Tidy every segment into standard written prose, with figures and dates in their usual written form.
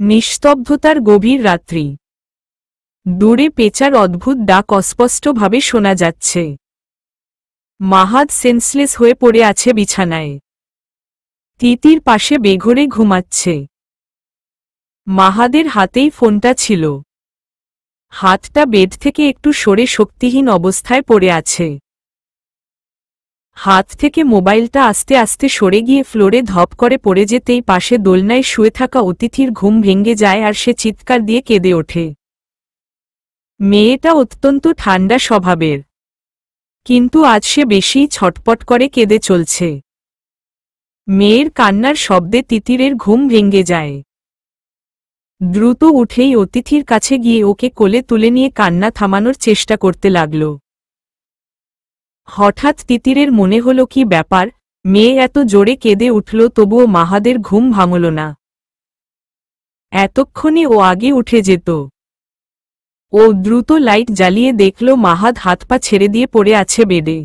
নিস্তব্ধতার গভীর রাত্রি। দূরে পেঁচার অদ্ভুত ডাক অস্পষ্টভাবে শোনা যাচ্ছে। মাহাদ সেন্সলেস হয়ে পড়ে আছে বিছানায়। তিতির পাশে বেঘোরে ঘুমাচ্ছে। মাহাদের হাতেই ফোনটা ছিল। হাতটা বেড থেকে একটু সরে শক্তিহীন অবস্থায় পড়ে আছে। হাত থেকে মোবাইলটা আস্তে আস্তে সরে গিয়ে ফ্লোরে ধপ করে পড়ে যেতেই পাশে দোলনায় শুয়ে থাকা অতিথির ঘুম ভেঙে যায় আর সে চিৎকার দিয়ে কেঁদে ওঠে। মেয়েটা অত্যন্ত ঠান্ডা স্বভাবের, কিন্তু আজ সে বেশিই ছটপট করে কেঁদে চলছে। মেয়ের কান্নার শব্দে তিতিরের ঘুম ভেঙে যায়। দ্রুত উঠেই অতিথির কাছে গিয়ে ওকে কোলে তুলে নিয়ে কান্না থামানোর চেষ্টা করতে লাগল। হঠাৎ তিতিরের মনে হল কি ব্যাপার, মেয়ে এত জোরে কেঁদে উঠল তবুও মাহাদের ঘুম ভাঙল না। এতক্ষণে ও আগে উঠে যেত। ও দ্রুত লাইট জ্বালিয়ে দেখল মাহাদ হাত পা ছেড়ে দিয়ে পড়ে আছে বেডে।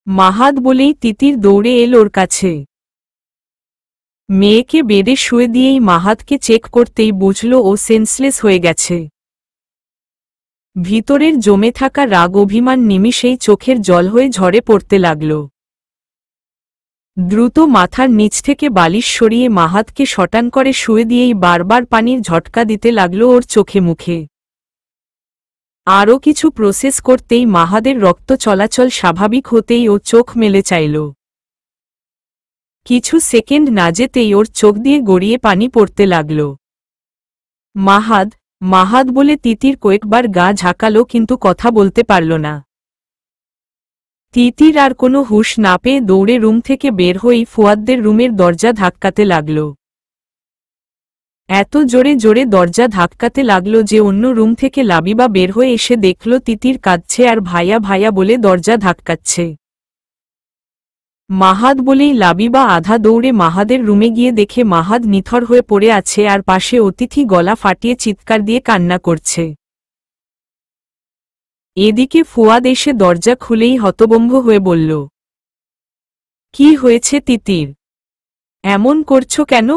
মাহাদ বলেই তিতির দৌড়ে এল ওর কাছে। মেয়েকে বেডে শুয়ে দিয়েই মাহাদকে চেক করতেই বুঝল ও সেন্সলেস হয়ে গেছে। ভিতরের জমে থাকা রাগ অভিমান নিমিষেই চোখের জল হয়ে ঝরে পড়তে লাগল। দ্রুত মাথার নিচ থেকে বালিশ সরিয়ে মাহাদকে শটান করে শুয়ে দিয়েই বারবার পানির ঝটকা দিতে লাগল ওর চোখে মুখে। আরও কিছু প্রসেস করতেই মাহাদের রক্ত চলাচল স্বাভাবিক হতেই ও চোখ মেলে চাইল। কিছু সেকেন্ড না যেতেই ওর চোখ দিয়ে গড়িয়ে পানি পড়তে লাগল। মাহাদ, মাহাদ বলে তিতির কয়েকবার গা ঝাঁকালো কিন্তু কথা বলতে পারল না। তিতির আর কোনো হুঁশ না পেয়ে দৌড়ে রুম থেকে বের হয়েই ফুয়াদদের রুমের দরজা ধাক্কাতে লাগল। এত জোরে জোরে দরজা ধাক্কাতে লাগল যে অন্য রুম থেকে লাবিবা বের হয়ে এসে দেখল তিতির কাঁদছে আর ভাইয়া ভাইয়া বলে দরজা ধাক্কাচ্ছে। মাহাদ বলেই লাবিবা আধা দৌড়ে মাহাদের রুমে গিয়ে দেখে মাহাদ নিথর হয়ে পড়ে আছে আর পাশে অতিথি গলা ফাটিয়ে চিৎকার দিয়ে কান্না করছে। এদিকে ফুয়াদ এসে দরজা খুলেই হতভম্ব হয়ে বলল, কি হয়েছে তিতির, এমন করছো কেন?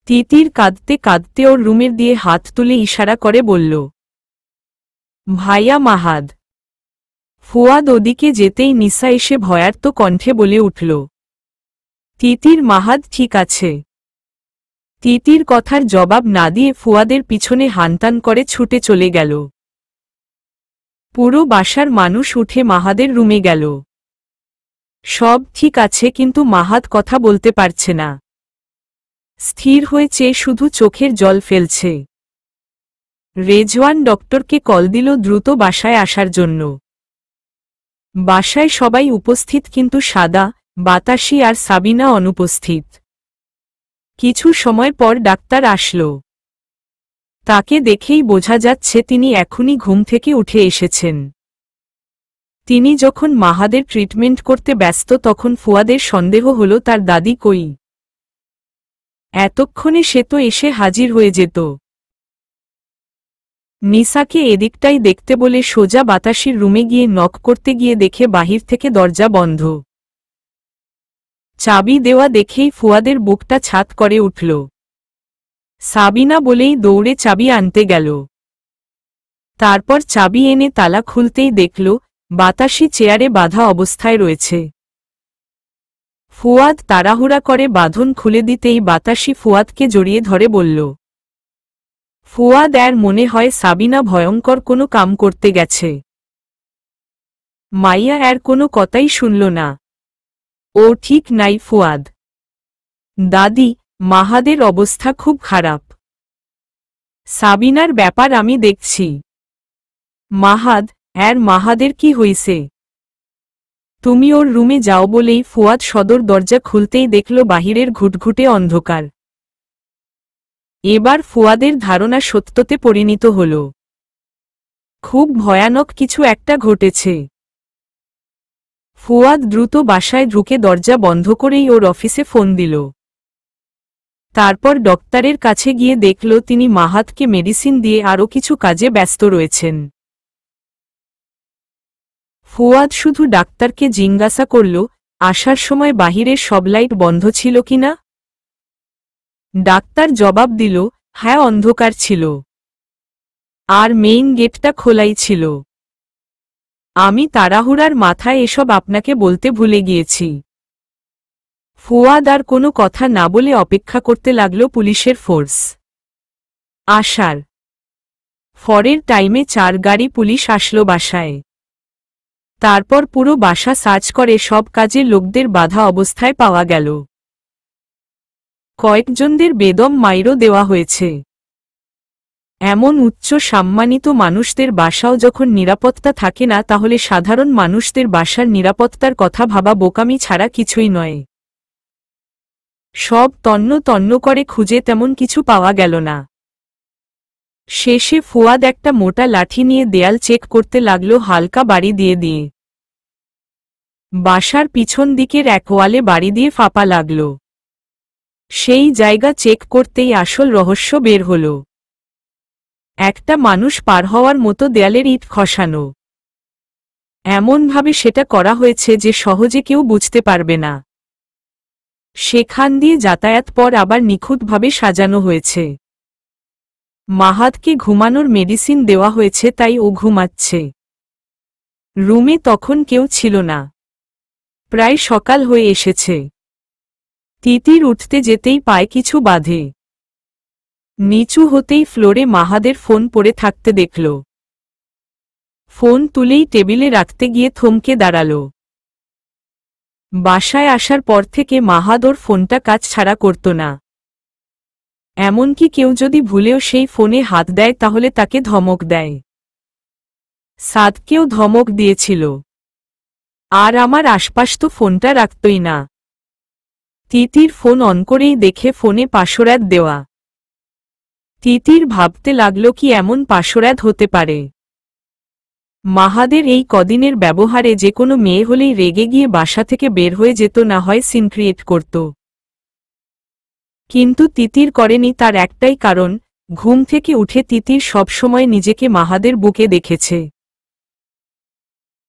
তিতির কাঁদতে কাঁদতে ওর রুমের দিয়ে হাত তুলে ইশারা করে বলল, ভাইয়া মাহাদ। ফুয়াদ ওদিকে যেতেই নিসা এসে ভয়ার্ত কণ্ঠে বলে উঠল, তিতির মাহাদ ঠিক আছে। তিতির কথার জবাব না দিয়ে ফুয়াদের পিছনে হানতান করে ছুটে চলে গেল। পুরো বাসার মানুষ উঠে মাহাদের রুমে গেল। সব ঠিক আছে কিন্তু মাহাদ কথা বলতে পারছে না। স্থির হয়ে চেয়ে শুধু চোখের জল ফেলছে। রেজওয়ান ডক্টরকে কল দিল দ্রুত বাসায় আসার জন্য। বাসায় সবাই উপস্থিত কিন্তু সাদা, বাতাসি আর সাবিনা অনুপস্থিত। কিছু সময় পর ডাক্তার আসলো। তাকে দেখেই বোঝা যাচ্ছে তিনি এখনই ঘুম থেকে উঠে এসেছেন। তিনি যখন মাহাদের ট্রিটমেন্ট করতে ব্যস্ত তখন ফুয়াদের সন্দেহ হল তার দাদি কই। এতক্ষণে সে তো এসে হাজির হয়ে যেত। নিসাকে এদিকটাই দেখতে বলে সোজা বাতাসির রুমে গিয়ে নক করতে গিয়ে দেখে বাহির থেকে দরজা বন্ধ। চাবি দেওয়া দেখেই ফুয়াদের বুকটা ছাত করে উঠল। সাবিনা বলেই দৌড়ে চাবি আনতে গেল। তারপর চাবি এনে তালা খুলতেই দেখল বাতাসি চেয়ারে বাঁধা অবস্থায় রয়েছে। ফুয়াদ তাড়াহুড়া করে বাঁধন খুলে দিতেই বাতাসি ফুয়াদকে জড়িয়ে ধরে বলল, ফুয়াদ এর মনে হয় সাবিনা ভয়ঙ্কর কোনো কাম করতে গেছে। মাইয়া এর কোনো কথাই শুনল না। ও ঠিক নাই ফুয়াদ। দাদি, মাহাদের অবস্থা খুব খারাপ। সাবিনার ব্যাপার আমি দেখছি। মাহাদ, মাহাদের কি হইছে? তুমি ওর রুমে যাও বলেই ফুয়াদ সদর দরজা খুলতেই দেখল বাহিরের ঘুটঘুটে অন্ধকার। এবার ফুয়াদের ধারণা সত্যতে পরিণত হল। খুব ভয়ানক কিছু একটা ঘটেছে। ফুয়াদ দ্রুত বাসায় ঢুকে দরজা বন্ধ করেই ওর অফিসে ফোন দিল। তারপর ডক্টরের কাছে গিয়ে দেখল তিনি মাহাদকে মেডিসিন দিয়ে আরও কিছু কাজে ব্যস্ত রয়েছেন। ফুয়াদ শুধু ডাক্তারকে জিজ্ঞাসা করল, আসার সময় বাহিরের সব লাইট বন্ধ ছিল কিনা। ডাক্তার জবাব দিল, হ্যাঁ অন্ধকার ছিল, আর মেইন গেটটা খোলাই ছিল। আমি তাড়াহুড়ার মাথায় এসব আপনাকে বলতে ভুলে গিয়েছি। ফুয়াদ আর কোনো কথা না বলে অপেক্ষা করতে লাগলো পুলিশের ফোর্স আসার। ফরের টাইমে 4 গাড়ি পুলিশ আসলো বাসায়। তারপর পুরো বাসা সার্চ করে সব কাজে লোকদের বাধা অবস্থায় পাওয়া গেল। কয়েকজনদের বেদম মাইরও দেওয়া হয়েছে। এমন উচ্চ সম্মানিত মানুষদের বাসাও যখন নিরাপত্তা থাকে না, তাহলে সাধারণ মানুষদের বাসার নিরাপত্তার কথা ভাবা বোকামি ছাড়া কিছুই নয়। সব তন্ন তন্ন করে খুঁজে তেমন কিছু পাওয়া গেল না। শেষে ফুয়াদ একটা মোটা লাঠি নিয়ে দেয়াল চেক করতে লাগলো হালকা বাড়ি দিয়ে দিয়ে। বাসার পিছন দিকের এক ওয়ালে বাড়ি দিয়ে ফাঁপা লাগল। সেই জায়গা চেক করতেই আসল রহস্য বের হল। একটা মানুষ পার হওয়ার মতো দেয়ালের ইট খসানো। এমনভাবে সেটা করা হয়েছে যে সহজে কেউ বুঝতে পারবে না। সেখান দিয়ে যাতায়াত পর আবার নিখুঁতভাবে সাজানো হয়েছে। মাহাদকে ঘুমানোর মেডিসিন দেওয়া হয়েছে, তাই ও ঘুমাচ্ছে। রুমে তখন কেউ ছিল না। প্রায় সকাল হয়ে এসেছে। তিতির উঠতে যেতেই পায়ে কিছু বাধে। নিচু হতেই ফ্লোরে মাহাদের ফোন পড়ে থাকতে দেখল। ফোন তুলেই টেবিলে রাখতে গিয়ে থমকে দাঁড়াল। বাসায় আসার পর থেকে মাহাদ ওর ফোনটা কাজ ছাড়া করত না। এমনকি কেউ যদি ভুলেও সেই ফোনে হাত দেয় তাহলে তাকে ধমক দেয়। সাদকেও ধমক দিয়েছিল। আর আমার আশপাশ তো ফোনটা রাখতই না। তিতির ফোন অন করেই দেখে ফোনে পাসওয়ার্ড দেওয়া। তিতির ভাবতে লাগল কি এমন পাসওয়ার্ড হতে পারে। মাহাদের এই কদিনের ব্যবহারে যে কোনো মেয়ে হলেই রেগে গিয়ে বাসা থেকে বের হয়ে যেত, না হয় সিন ক্রিয়েট করত। কিন্তু তিতির করেনি, তার একটাই কারণ, ঘুম থেকে উঠে তিতির সবসময় নিজেকে মাহাদের বুকে দেখেছে।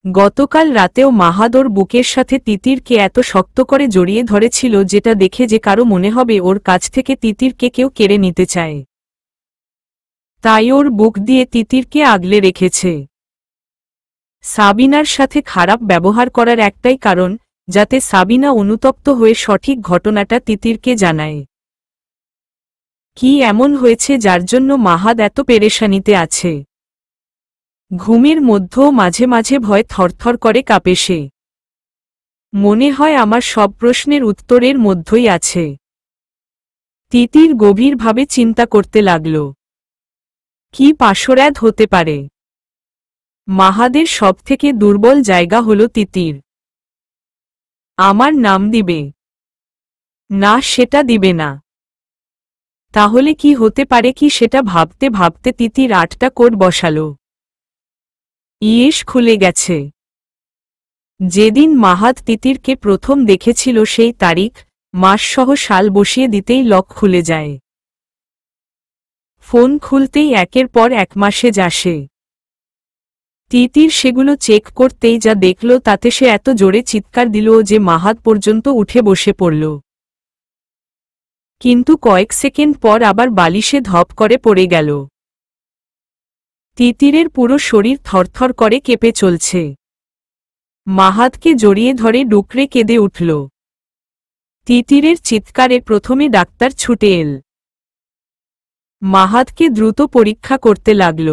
গতকাল রাতেও মাহাদ ওর বুকের সাথে তিতিরকে এত শক্ত করে জড়িয়ে ধরেছিল, যেটা দেখে যে কারো মনে হবে ওর কাছ থেকে তিতিরকে কেউ কেড়ে নিতে চায়। তাই ওর বুক দিয়ে তিতিরকে আগলে রেখেছে। সাবিনার সাথে খারাপ ব্যবহার করার একটাই কারণ, যাতে সাবিনা অনুতপ্ত হয়ে সঠিক ঘটনাটা তিতিরকে জানায়। কি এমন হয়েছে যার জন্য মাহাদ এত পেরেশানিতে আছে? ঘুমের মধ্যেও মাঝে মাঝে ভয় থরথর করে কাঁপে সে। মনে হয় আমার সব প্রশ্নের উত্তরের মধ্যেই আছে। তিতির গভীরভাবে চিন্তা করতে লাগল। কি পাসওয়ার্ড হতে পারে? মাহাদের সবথেকে দুর্বল জায়গা হল তিতির। আমার নাম দিবে না, সেটা দিবে না। তাহলে কি হতে পারে, কি সেটা ভাবতে ভাবতে তিতির 8টা কোড বসাল। ইয়েস, খুলে গেছে। যেদিন মাহাদ তিতিরকে প্রথম দেখেছিল সেই তারিখ, মাসসহ সাল বসিয়ে দিতেই লক খুলে যায়। ফোন খুলতেই একের পর এক মাসেজ আসে। তিতির সেগুলো চেক করতেই যা দেখল তাতে সে এত জোরে চিৎকার দিল যে মাহাদ পর্যন্ত উঠে বসে পড়ল। কিন্তু কয়েক সেকেন্ড পর আবার বালিশে ধপ করে পড়ে গেল। তিতিরের পুরো শরীর থরথর করে কেঁপে চলছে। মাহাদকে জড়িয়ে ধরে ডুকরে কেঁদে উঠল। তিতিরের চিৎকারে প্রথমে ডাক্তার ছুটে এল। মাহাদকে দ্রুত পরীক্ষা করতে লাগল।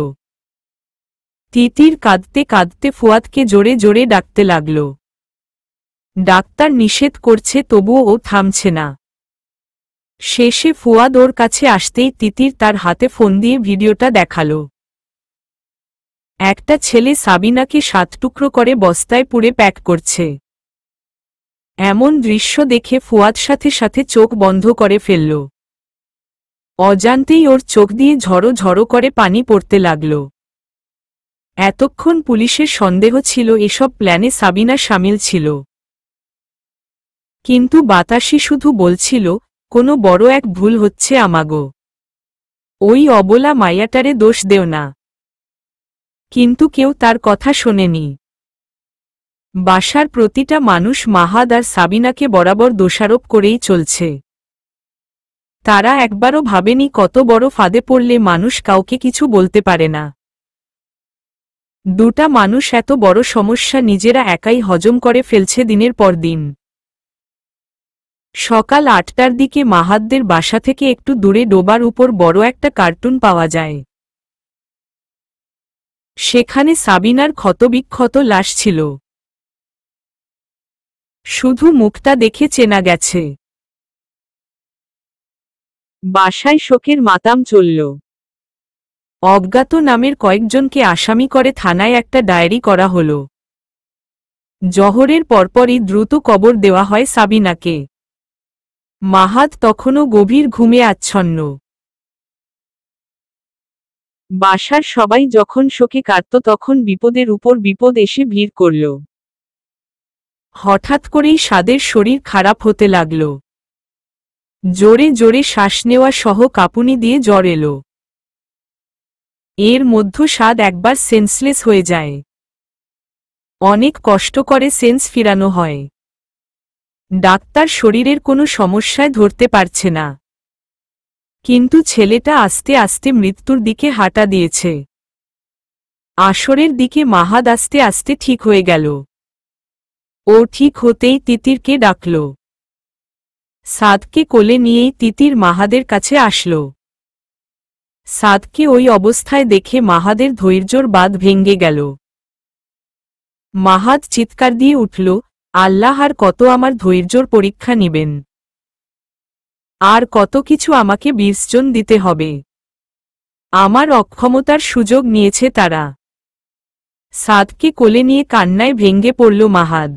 তিতির কাঁদতে কাঁদতে ফুয়াদকে জোরে জোরে ডাকতে লাগল। ডাক্তার নিষেধ করছে, তবুও ও থামছে না। শেষে ফুয়াদ ওর কাছে আসতেই তিতির তার হাতে ফোন দিয়ে ভিডিওটা দেখাল। একটা ছেলে সাবিনাকে 7 টুকরো করে বস্তায় পুরে প্যাক করছে। এমন দৃশ্য দেখে ফুয়াদ সাথে সাথে চোখ বন্ধ করে ফেলল। অজান্তেই ওর চোখ দিয়ে ঝড়ো ঝড়ো করে পানি পড়তে লাগল। এতক্ষণ পুলিশের সন্দেহ ছিল এসব প্ল্যানে সাবিনা শামিল ছিল। কিন্তু বাতাসি শুধু বলছিল, কোনো বড় এক ভুল হচ্ছে আমাগো। ওই অবলা মাইয়াটারে দোষ দেও না। কিন্তু কেউ তার কথা শোনেনি। বাসার প্রতিটা মানুষ মাহাদ আর সাবিনাকে বরাবর দোষারোপ করেই চলছে। তারা একবারও ভাবেনি কত বড় ফাঁদে পড়লে মানুষ কাউকে কিছু বলতে পারে না। দুটা মানুষ এত বড় সমস্যা নিজেরা একাই হজম করে ফেলছে দিনের পর দিন। সকাল ৮টার দিকে মাহাতদের বাসা থেকে একটু দূরে ডোবার উপর বড় একটা কার্টুন পাওয়া যায়। সেখানে সাবিনার ক্ষতবিক্ষত লাশ ছিল। শুধু মুখটা দেখে চেনা গেছে। বাসায় শোকের মাতাম চলল। অজ্ঞাত নামের কয়েকজনকে আসামি করে থানায় একটা ডায়েরি করা হল। জহরের পরপরই দ্রুত কবর দেওয়া হয় সাবিনাকে। মাহাত তখনও গভীর ঘুমে আচ্ছন্ন। বাসার সবাই যখন শোকে কাঁদত তখন বিপদের উপর বিপদ এসে ভিড় করল। হঠাৎ করেই সাদের শরীর খারাপ হতে লাগল। জোরে জোরে শ্বাস নেওয়া সহ কাঁপুনি দিয়ে জ্বর এলো। এর মধ্যে সাদ একবার সেন্সলেস হয়ে যায়। অনেক কষ্ট করে সেন্স ফিরানো হয়। ডাক্তার শরীরের কোনো সমস্যায় ধরতে পারছে না, কিন্তু ছেলেটা আস্তে আস্তে মৃত্যুর দিকে হাঁটা দিয়েছে। আসরের দিকে মাহাদ আস্তে আস্তে ঠিক হয়ে গেল। ও ঠিক হতেই তিতিরকে ডাকল। সাদকে কোলে নিয়েই তিতির মাহাদের কাছে আসল। সাদকে ওই অবস্থায় দেখে মাহাদের ধৈর্যর বাঁধ ভেঙে গেল। মাহাদ চিৎকার দিয়ে উঠল, আল্লাহ, আর কত আমার ধৈর্যর পরীক্ষা নিবেন? আর কত কিছু আমাকে বিসর্জন দিতে হবে? আমার অক্ষমতার সুযোগ নিয়েছে তারা। সাদকে কোলে নিয়ে কান্নায় ভেঙে পড়ল মাহাদ।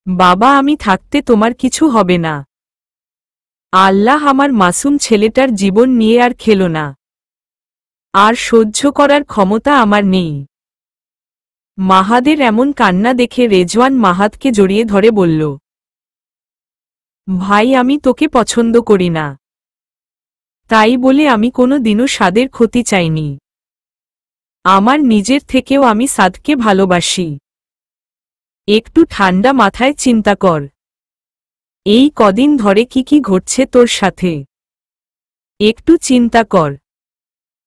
বাবা, আমি থাকতে তোমার কিছু হবে না। আল্লাহ আমার মাসুম ছেলেটার জীবন নিয়ে আর খেলো না। আর সহ্য করার ক্ষমতা আমার নেই। মাহাদের এমন কান্না দেখে রেজওয়ান মাহাদকে জড়িয়ে ধরে বলল, ভাই, আমি তোকে পছন্দ করি না। তাই বলে আমি কোনো দিনও সাদের ক্ষতি চাইনি। আমার নিজের থেকেও আমি সাদকে ভালোবাসি। একটু ঠান্ডা মাথায় চিন্তা কর। এই কদিন ধরে কি কি ঘটছে তোর সাথে? একটু চিন্তা কর।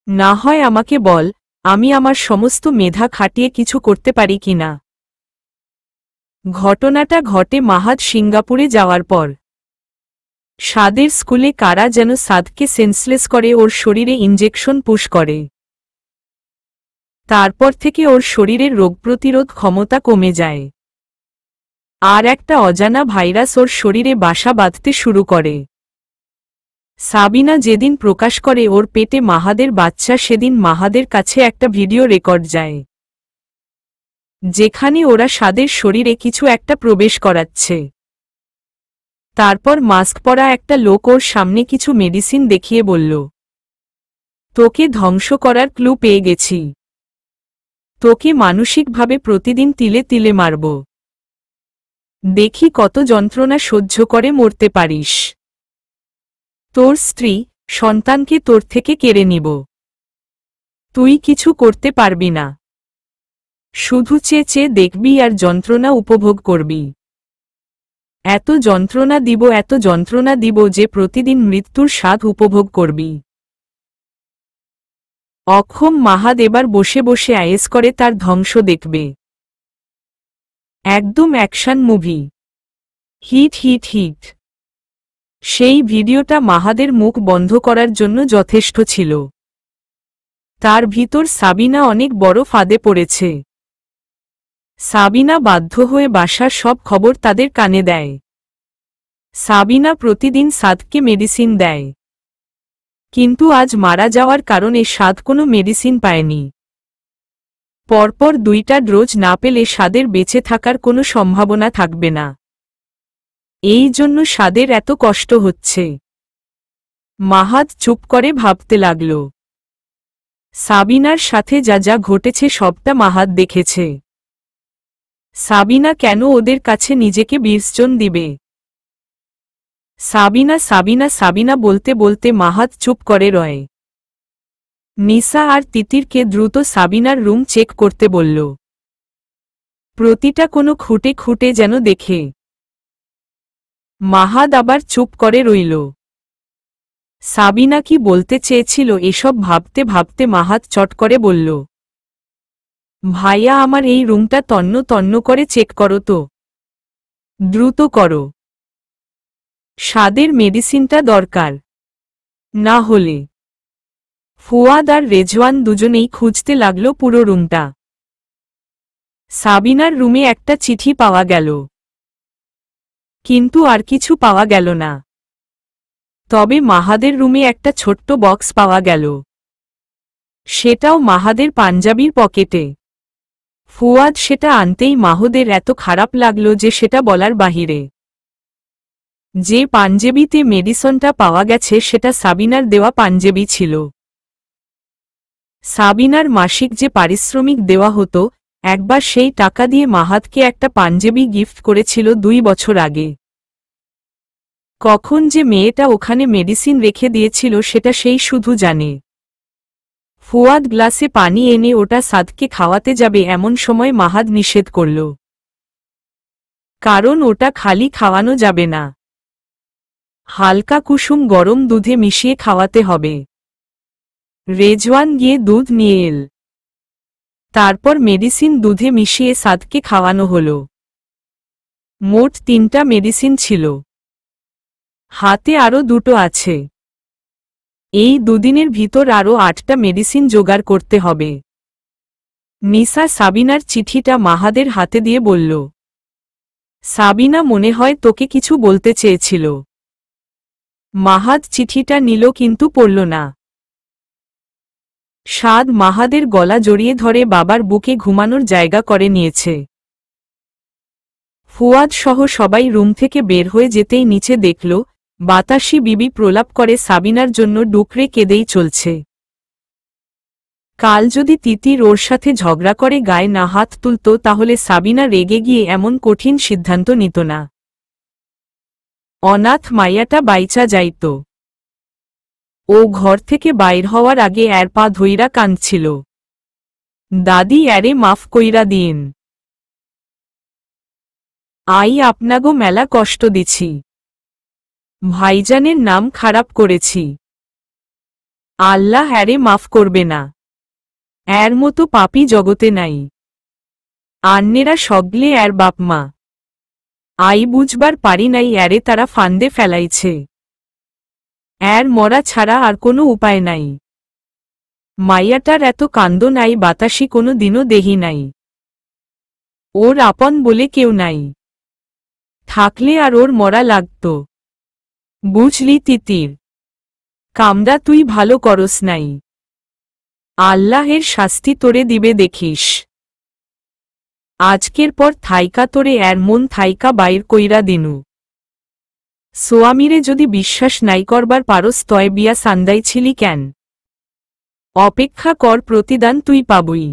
না হয় আমাকে বল, আমি আমার সমস্ত মেধা খাটিয়ে কিছু করতে পারি কিনা। ঘটনাটা ঘটে মাহাদ সিঙ্গাপুরে যাওয়ার পর। সাদের স্কুলে কারা যেন সাদকে সেন্সলেস করে ওর শরীরে ইনজেকশন পুশ করে। তারপর থেকে ওর শরীরের রোগ প্রতিরোধ ক্ষমতা কমে যায়। আর একটা অজানা ভাইরাস ওর শরীরে বাসা বাঁধতে শুরু করে। সাবিনা যেদিন প্রকাশ করে ওর পেটে মাহাদের বাচ্চা, সেদিন মাহাদের কাছে একটা ভিডিও রেকর্ড যায়, যেখানে ওরা সাদের শরীরে কিছু একটা প্রবেশ করাচ্ছে। তারপর মাস্ক পরা একটা লোক ওর সামনে কিছু মেডিসিন দেখিয়ে বলল, তোকে ধ্বংস করার ক্লু পেয়ে গেছি। তোকে মানসিকভাবে প্রতিদিন তিলে তিলে মারব। দেখি কত যন্ত্রণা সহ্য করে মরতে পারিস। তোর স্ত্রী, সন্তানকে তোর থেকে কেড়ে নিব। তুই কিছু করতে পারবি না। শুধু চেয়ে চেয়ে দেখবি আর যন্ত্রণা উপভোগ করবি। এত যন্ত্রণা দিব, এত যন্ত্রণা দিব যে প্রতিদিন মৃত্যুর স্বাদ উপভোগ করবি। অক্ষম মাহাদ এবার বসে বসে আয়েস করে তার ধ্বংস দেখবে। একদম action movie. Hit hit hit. সেই ভিডিওটা মাহাদের মুখ বন্ধ করার জন্য যথেষ্ট ছিল। তার ভিতর সাবিনা অনেক বড় ফাঁদে পড়েছে। সাবিনা বাধ্য হয়ে বাসার সব খবর তাদের কানে দেয়। সাবিনা প্রতিদিন সাদকে মেডিসিন দেয়, কিন্তু আজ মারা যাওয়ার কারণে সাদ কোনো মেডিসিন পায়নি। পরপর 2টা ডোজ না পেলে সাদের বেঁচে থাকার কোনো সম্ভাবনা থাকবে না। এই জন্য সাদের এত কষ্ট হচ্ছে। মাহাদ চুপ করে ভাবতে লাগল। সাবিনার সাথে যা যা ঘটেছে সবটা মাহাদ দেখেছে। সাবিনা কেন ওদের কাছে নিজেকে বিসর্জন দিবে? সাবিনা, সাবিনা, সাবিনা বলতে বলতে মাহাদ চুপ করে রয়। নিসা আর তিতিরকে দ্রুত সাবিনার রুম চেক করতে বলল। প্রতিটা কোনো খুঁটে খুঁটে যেন দেখে। মাহাদ আবার চুপ করে রইল। সাবিনা কি বলতে চেয়েছিল এসব ভাবতে ভাবতে মাহাত চট করে বলল, ভাইয়া আমার এই রুমটা তন্ন তন্ন করে চেক করো তো, দ্রুত করো, স্বাদের মেডিসিনটা দরকার, না হলে। ফুয়াদ আর রেজওয়ান দুজনেই খুঁজতে লাগলো পুরো রুমটা। সাবিনার রুমে একটা চিঠি পাওয়া গেল, কিন্তু আর কিছু পাওয়া গেল না। তবে মাহাদের রুমে একটা ছোট্ট বক্স পাওয়া গেল, সেটাও মাহাদের পাঞ্জাবির পকেটে। ফুয়াদ সেটা আনতেই মাহদের এত খারাপ লাগলো যে সেটা বলার বাহিরে। যে পাঞ্জাবিতে মেডিসনটা পাওয়া গেছে সেটা সাবিনার দেওয়া পাঞ্জাবি ছিল। সাবিনার মাসিক যে পারিশ্রমিক দেওয়া হতো, একবার সেই টাকা দিয়ে মাহাতকে একটা পাঞ্জাবি গিফট করেছিল 2 বছর আগে। কখন যে মেয়েটা ওখানে মেডিসিন রেখে দিয়েছিল সেটা সেই শুধু জানে। ফুয়াদ গ্লাসে পানি এনে ওটা সাদকে খাওয়াতে যাবে এমন সময় মাহাদ নিষেধ করল, কারণ ওটা খালি খাওয়ানো যাবে না, হালকা কুসুম গরম দুধে মিশিয়ে খাওয়াতে হবে। রেজওয়ান গিয়ে দুধ নিয়ে এল, তারপর মেডিসিন দুধে মিশিয়ে সাদকে খাওয়ানো হল। মোট 3টা মেডিসিন ছিল, হাতে আরও 2টো আছে। এই দুদিনের ভিতর আরও 8টা মেডিসিন জোগাড় করতে হবে। নিসা সাবিনার চিঠিটা মাহাদের হাতে দিয়ে বলল, সাবিনা মনে হয় তোকে কিছু বলতে চেয়েছিল। মাহাদ চিঠিটা নিল কিন্তু পড়ল না। সাদ মাহাদের গলা জড়িয়ে ধরে বাবার বুকে ঘুমানোর জায়গা করে নিয়েছে। ফুয়াদ সহ সবাই রুম থেকে বের হয়ে যেতেই নিচে দেখল বাতাসি বিবি প্রলাপ করে সাবিনার জন্য ডুকরে কেঁদেই চলছে। কাল যদি তিতির ওর সাথে ঝগড়া করে গায়ে না হাত তুলত তাহলে সাবিনা রেগে গিয়ে এমন কঠিন সিদ্ধান্ত নিত না। অনাথ মাইয়াটা বাইচা যাইত। ও ঘর থেকে বাইর হওয়ার আগে এর পা ধইরা কাঁদছিল, দাদি এরে মাফ কইরা দিন, আই আপনাগো মেলা কষ্ট দিছি, ভাইজানের নাম খারাপ করেছি, আল্লাহ এরে মাফ করবে না, এর মতো পাপী জগতে নাই, আন্নেরা সগলে এর বাপমা, আই বুঝবার পারি নাই এরে তারা ফান্দে ফেলাইছে, এর মরা ছাড়া আর কোনো উপায় নাই, মাইয়াটার এত কান্দ নাই বাতাসি কোনো দিনও দেহি নাই, ওর আপন বলে কেউ নাই, থাকলে আর ওর মরা লাগত, বুঝলি তিতির, কামড়া তুই ভালো করস নাই, আল্লাহের শাস্তি তোরে দিবে দেখিস, আজকের পর থাইকা তোরে এর মন থাইকা বাইর কইরা দিনু, সোয়ামীরে যদি বিশ্বাস নাই করবার পারস তয় বিয়া সান্দাইছিলি কেন, অপেক্ষা কর প্রতিদান তুই পাবই।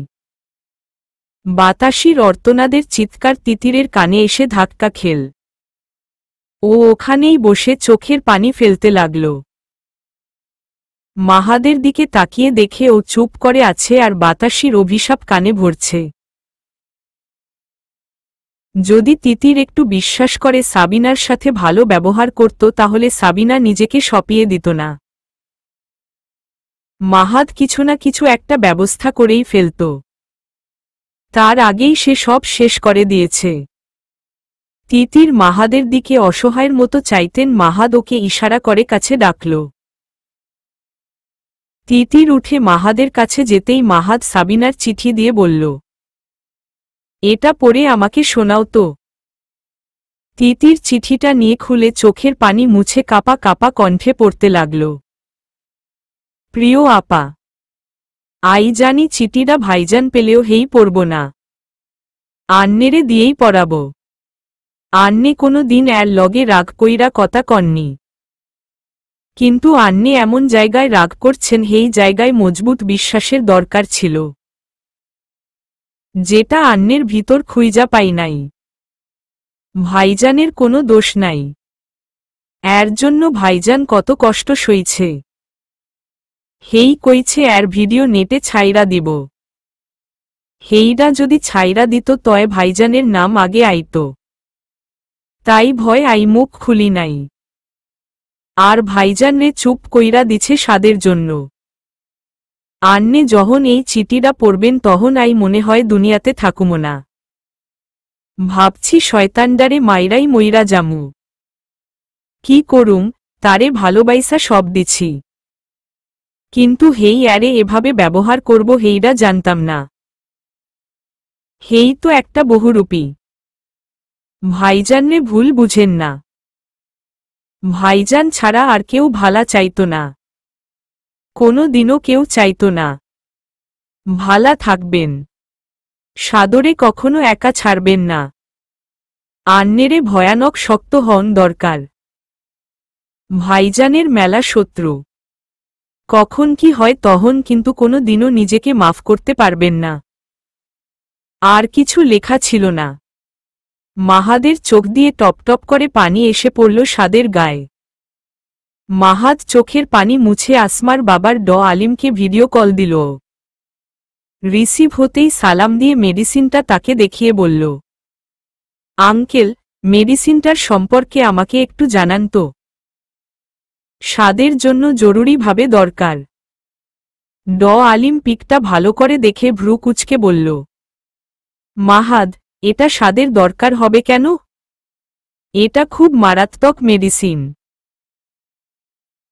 বাতাসির অর্তনাদের চিৎকার তিতিরের কানে এসে ধাক্কা খেল। ও ওখানেই বসে চোখের পানি ফেলতে লাগল। মাহাদের দিকে তাকিয়ে দেখে ও চুপ করে আছে আর বাতাসির অভিশাপ কানে ভরছে। যদি তিতির একটু বিশ্বাস করে সাবিনার সাথে ভালো ব্যবহার করত তাহলে সাবিনা নিজেকে সঁপিয়ে দিত না। মাহাদ কিছু না কিছু একটা ব্যবস্থা করেই ফেলত। তার আগেই সে সব শেষ করে দিয়েছে। তিতির মাহাদের দিকে অসহায়ের মতো চাইতেন, মাহাদ ওকে ইশারা করে কাছে ডাকল। তিতির উঠে মাহাদের কাছে যেতেই মাহাদ সাবিনার চিঠি দিয়ে বলল, এটা পড়ে আমাকে শোনাও তো। তিতির চিঠিটা নিয়ে খুলে চোখের পানি মুছে কাপা কাপা কণ্ঠে পড়তে লাগল। প্রিয় আপা, আই জানি চিঠিটা ভাইজান পেলেও হেই পড়ব না, আন্নেরে দিয়েই পড়াব। আন্নে কোনো দিন এর লগে রাগ কইরা কথা কননি, কিন্তু আন্নে এমন জায়গায় রাগ করছেন হেই জায়গায় মজবুত বিশ্বাসের দরকার ছিল, যেটা আন্নের ভিতর খুঁজা পাই নাই। ভাইজানের কোনো দোষ নাই, এর জন্য ভাইজান কত কষ্ট সইছে। হেই কইছে এর ভিডিও নেটে ছাইরা দিব। হেইরা যদি ছাইরা দিত তয় ভাইজানের নাম আগে আইত, তাই ভয় আই মুখ খুলি নাই। আর ভাইজান রে চুপ কইরা দিছে সাদের জন্য। আন্নে যখন এই চিঠিটা পড়বেন তখন আই মনে হয় দুনিয়াতে থাকুমো না। ভাবছি শয়তানডারে মাইরাই মইরা জামু। কি করুম, তারে ভালোবাইসা সব দিছি, কিন্তু হেই আরে এভাবে ব্যবহার করব হেইরা জানতাম না। হেই তো একটা বহুরূপী। ভাইজানরে ভুল বুঝেন না, ভাইজান ছাড়া আর কেউ ভালা চাইতো না, কোনো দিনও কেউ চাইতো না। ভালা থাকবেন, সাদরে কখনো একা ছাড়বেন না। আন্নেরে ভয়ানক শক্ত হন দরকার। ভাইজানের মেলা শত্রু, কখন কি হয় তখন কিন্তু কোনো দিনও নিজেকে মাফ করতে পারবেন না। আর কিছু লেখা ছিল না। মাহাদের চোখ দিয়ে টপটপ করে পানি এসে পড়ল সাদের গায়ে। মাহাদ চোখের পানি মুছে আসমার বাবার আলিমকে ভিডিও কল দিল। রিসিভ হতেই সালাম দিয়ে মেডিসিনটা তাকে দেখিয়ে বলল, আঙ্কেল, মেডিসিনটার সম্পর্কে আমাকে একটু জানান তো, সাদের জন্য জরুরিভাবে দরকার। আলিম পিকটা ভালো করে দেখে ভ্রু কুঁচকে বলল, মাহাদ, এটা সাদের দরকার হবে কেন? এটা খুব মারাত্মক মেডিসিন।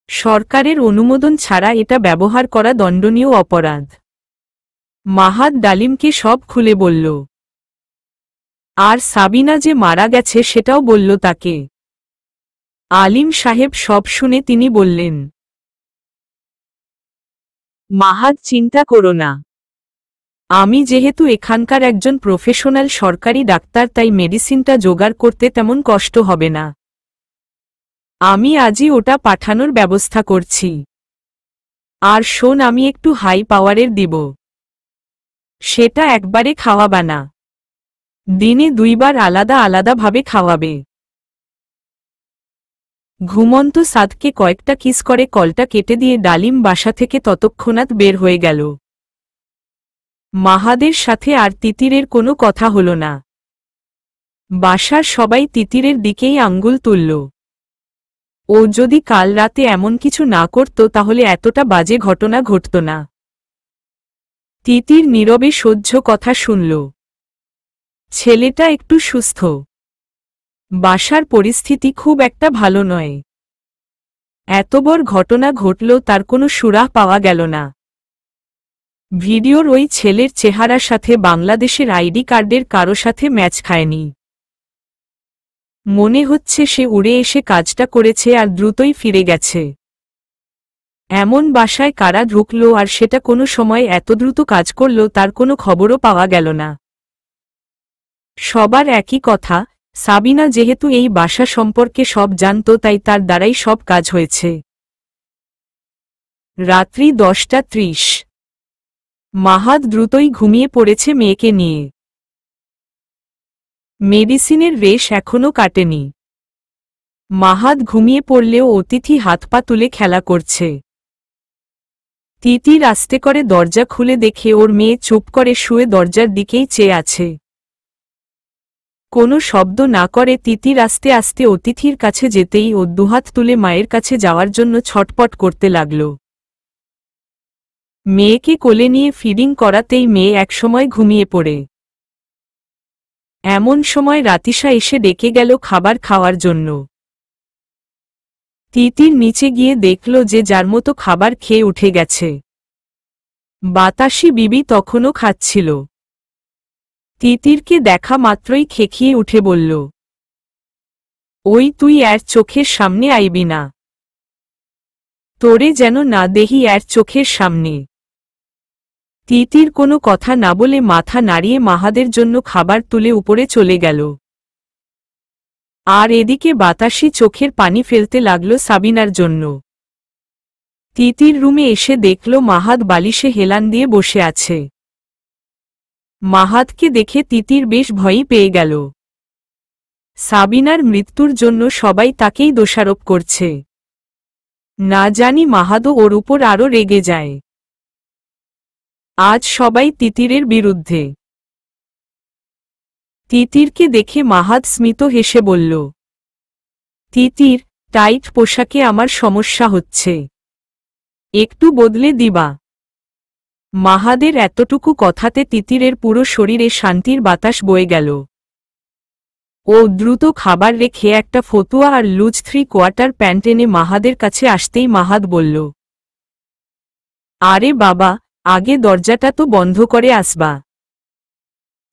সরকারের অনুমোদন ছাড়া এটা ব্যবহার করা দণ্ডনীয় অপরাধ। মাহাদ ডালিমকে সব খুলে বলল। আর সাবিনা যে মারা গেছে সেটাও বলল তাকে। আলিম সাহেব সব শুনে তিনি বললেন, মাহাদ, চিন্তা করো না, আমি যেহেতু এখানকার একজন প্রফেশনাল সরকারি ডাক্তার তাই মেডিসিনটা জোগাড় করতে তেমন কষ্ট হবে না। আমি আজই ওটা পাঠানোর ব্যবস্থা করছি। আর শোন, আমি একটু হাই পাওয়ারের দিব, সেটা একবারে খাওয়াবা না, দিনে 2 বার আলাদা আলাদাভাবে খাওয়াবে। ঘুমন্ত সাদকে কয়েকটা কিস করে কলটা কেটে দিয়ে ডালিম বাসা থেকে ততক্ষণাৎ বের হয়ে গেল। মাহাদের সাথে আর তিতিরের কোনো কথা হল না। বাসার সবাই তিতিরের দিকেই আঙ্গুল তুলল। ও যদি কাল রাতে এমন কিছু না করত তাহলে এতটা বাজে ঘটনা ঘটত না। তিতির নীরবে সহ্য কথা শুনল। ছেলেটা একটু সুস্থ, বাসার পরিস্থিতি খুব একটা ভালো নয়। এত বড় ঘটনা ঘটল তার কোনো সুরাহ পাওয়া গেল না। ভিডিওর ওই ছেলের চেহারার সাথে বাংলাদেশের আইডি কার্ডের কারো সাথে ম্যাচ খায়নি। মনে হচ্ছে সে উড়ে এসে কাজটা করেছে আর দ্রুতই ফিরে গেছে। এমন বাসায় কারা ঢুকল আর সেটা কোনো সময় এত দ্রুত কাজ করল তার কোনো খবরও পাওয়া গেল না। সবার একই কথা, সাবিনা যেহেতু এই বাসা সম্পর্কে সব জানত তাই তার দ্বারাই সব কাজ হয়েছে। রাত্রি 10:30। মাহাদ দ্রুতই ঘুমিয়ে পড়েছে মেয়েকে নিয়ে। মেডিসিনের রেশ এখনো কাটেনি। মাহাদ ঘুমিয়ে পড়লেও অতিথি হাত পা তুলে খেলা করছে। তিতির আস্তে করে দরজা খুলে দেখে ওর মেয়ে চুপ করে শুয়ে দরজার দিকেই চেয়ে আছে। কোনো শব্দ না করে তিতির আস্তে আস্তে অতিথির কাছে যেতেই ও দুহাত তুলে মায়ের কাছে যাওয়ার জন্য ছটপট করতে লাগল। মেয়েকে কোলে নিয়ে ফিডিং করাতেই মেয়ে একসময় ঘুমিয়ে পড়ে। এমন সময় রাতিশা এসে ডেকে গেল খাবার খাওয়ার জন্য। তিতির নিচে গিয়ে দেখল যে যার মতো খাবার খেয়ে উঠে গেছে। বাতাসি বিবি তখনও খাচ্ছিল। তিতিরকে দেখা মাত্রই খেকিয়ে উঠে বলল, ওই তুই এর চোখের সামনে আইবি না, তোরে যেন না দেহি এর চোখের সামনে। তিতির কোনো কথা না বলে মাথা নাড়িয়ে মাহাদের জন্য খাবার তুলে উপরে চলে গেল। আর এদিকে বাতাসি চোখের পানি ফেলতে লাগল সাবিনার জন্য। তিতির রুমে এসে দেখল মাহাদ বালিশে হেলান দিয়ে বসে আছে। মাহাদকে দেখে তিতির বেশ ভয়ই পেয়ে গেল। সাবিনার মৃত্যুর জন্য সবাই তাকেই দোষারোপ করছে। না জানি মাহাদও ওর উপর আরও রেগে যায়। আজ সবাই তিতিরের বিরুদ্ধে। তিতিরকে দেখে মাহাদ স্মিত হেসে বলল, তিতির, টাইট পোশাকে আমার সমস্যা হচ্ছে, একটু বদলে দিবা। মাহাদের এতটুকু কথাতে তিতিরের পুরো শরীরে শান্তির বাতাস বয়ে গেল। ও দ্রুত খাবার রেখে একটা ফতুয়া আর লুজ 3/4 প্যান্ট এনে মাহাদের কাছে আসতেই মাহাদ বলল, আরে বাবা, আগে দরজাটা তো বন্ধ করে আসবা।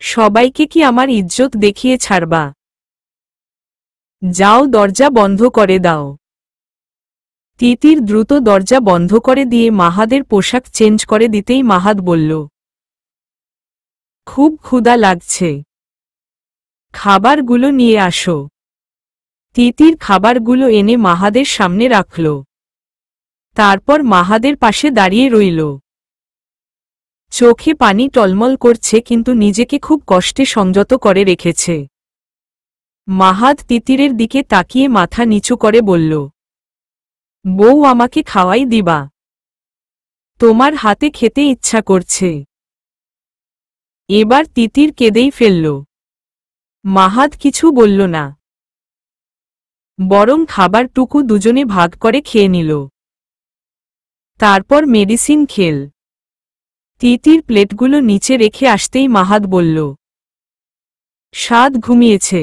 সবাইকে কি আমার ইজ্জত দেখিয়ে ছাড়বা? যাও দরজা বন্ধ করে দাও। তিতির দ্রুত দরজা বন্ধ করে দিয়ে মাহাদের পোশাক চেঞ্জ করে দিতেই মাহাদ বলল, খুব ক্ষুধা লাগছে, খাবারগুলো নিয়ে আসো। তিতির খাবারগুলো এনে মাহাদের সামনে রাখল। তারপর মাহাদের পাশে দাঁড়িয়ে রইল। চোখে পানি টলমল করছে কিন্তু নিজেকে খুব কষ্টে সংযত করে রেখেছে। মাহাদ তিতিরের দিকে তাকিয়ে মাথা নিচু করে বলল, বউ আমাকে খাওয়াই দিবা? তোমার হাতে খেতে ইচ্ছা করছে। এবার তিতির কেঁদেই ফেলল। মাহাদ কিছু বলল না, বরং খাবারটুকু দুজনে ভাগ করে খেয়ে নিল। তারপর মেডিসিন খেল। তিতির প্লেটগুলো নিচে রেখে আসতেই মাহাদ বলল, স্বাদ ঘুমিয়েছে।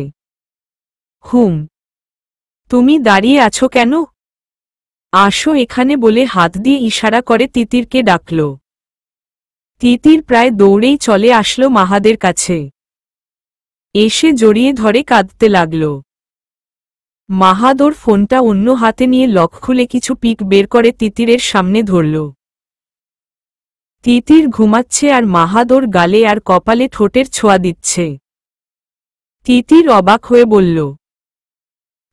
হুম। তুমি দাঁড়িয়ে আছো কেন? আসো এখানে বলে হাত দিয়ে ইশারা করে তিতিরকে ডাকল। তিতির প্রায় দৌড়েই চলে আসলো মাহাদের কাছে। এসে জড়িয়ে ধরে কাঁদতে লাগল। মাহাদ ওর ফোনটা অন্য হাতে নিয়ে লক খুলে কিছু পিক বের করে তিতিরের সামনে ধরল। তিতির ঘুমাচ্ছে আর মাহাদ ওর গালে আর কপালে ঠোঁটের ছোঁয়া দিচ্ছে। তিতির অবাক হয়ে বলল,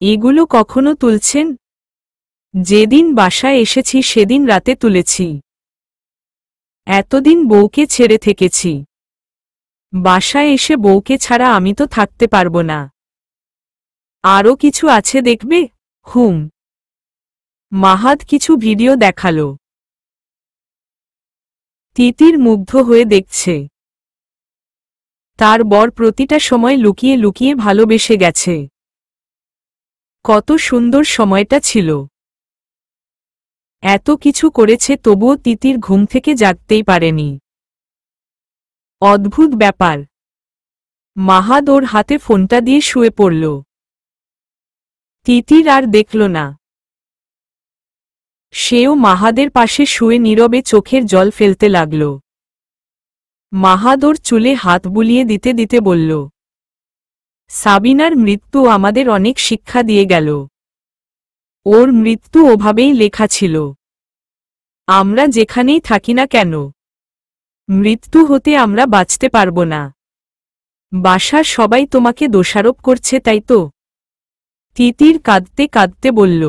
এগুলো কখনো তুলছেন? যেদিন বাসায় এসেছি সেদিন রাতে তুলেছি। এতদিন বউকে ছেড়ে থেকেছি। বাসায় এসে বউকে ছাড়া আমি তো থাকতে পারবো না। আরও কিছু আছে দেখবে? হুম। মাহাদ কিছু ভিডিও দেখালো। তিতির মুগ্ধ হয়ে দেখছে। তার বর প্রতিটা সময় লুকিয়ে লুকিয়ে ভালোবেসে গেছে। কত সুন্দর সময়টা ছিল। এত কিছু করেছে তবুও তিতির ঘুম থেকে জাগতেই পারেনি। অদ্ভুত ব্যাপার। মাহাদ ওর হাতে ফোনটা দিয়ে শুয়ে পড়ল। তিতির আর দেখল না। সেও মাহাদের পাশে শুয়ে নীরবে চোখের জল ফেলতে লাগল। মাহাদ ওর চুলে হাত বুলিয়ে দিতে দিতে বলল, সাবিনার মৃত্যু আমাদের অনেক শিক্ষা দিয়ে গেল। ওর মৃত্যু ওভাবেই লেখা ছিল। আমরা যেখানেই থাকি না কেন, মৃত্যু হতে আমরা বাঁচতে পারব না। বাসার সবাই তোমাকে দোষারোপ করছে তাই তো? তিতির কাঁদতে কাঁদতে বলল,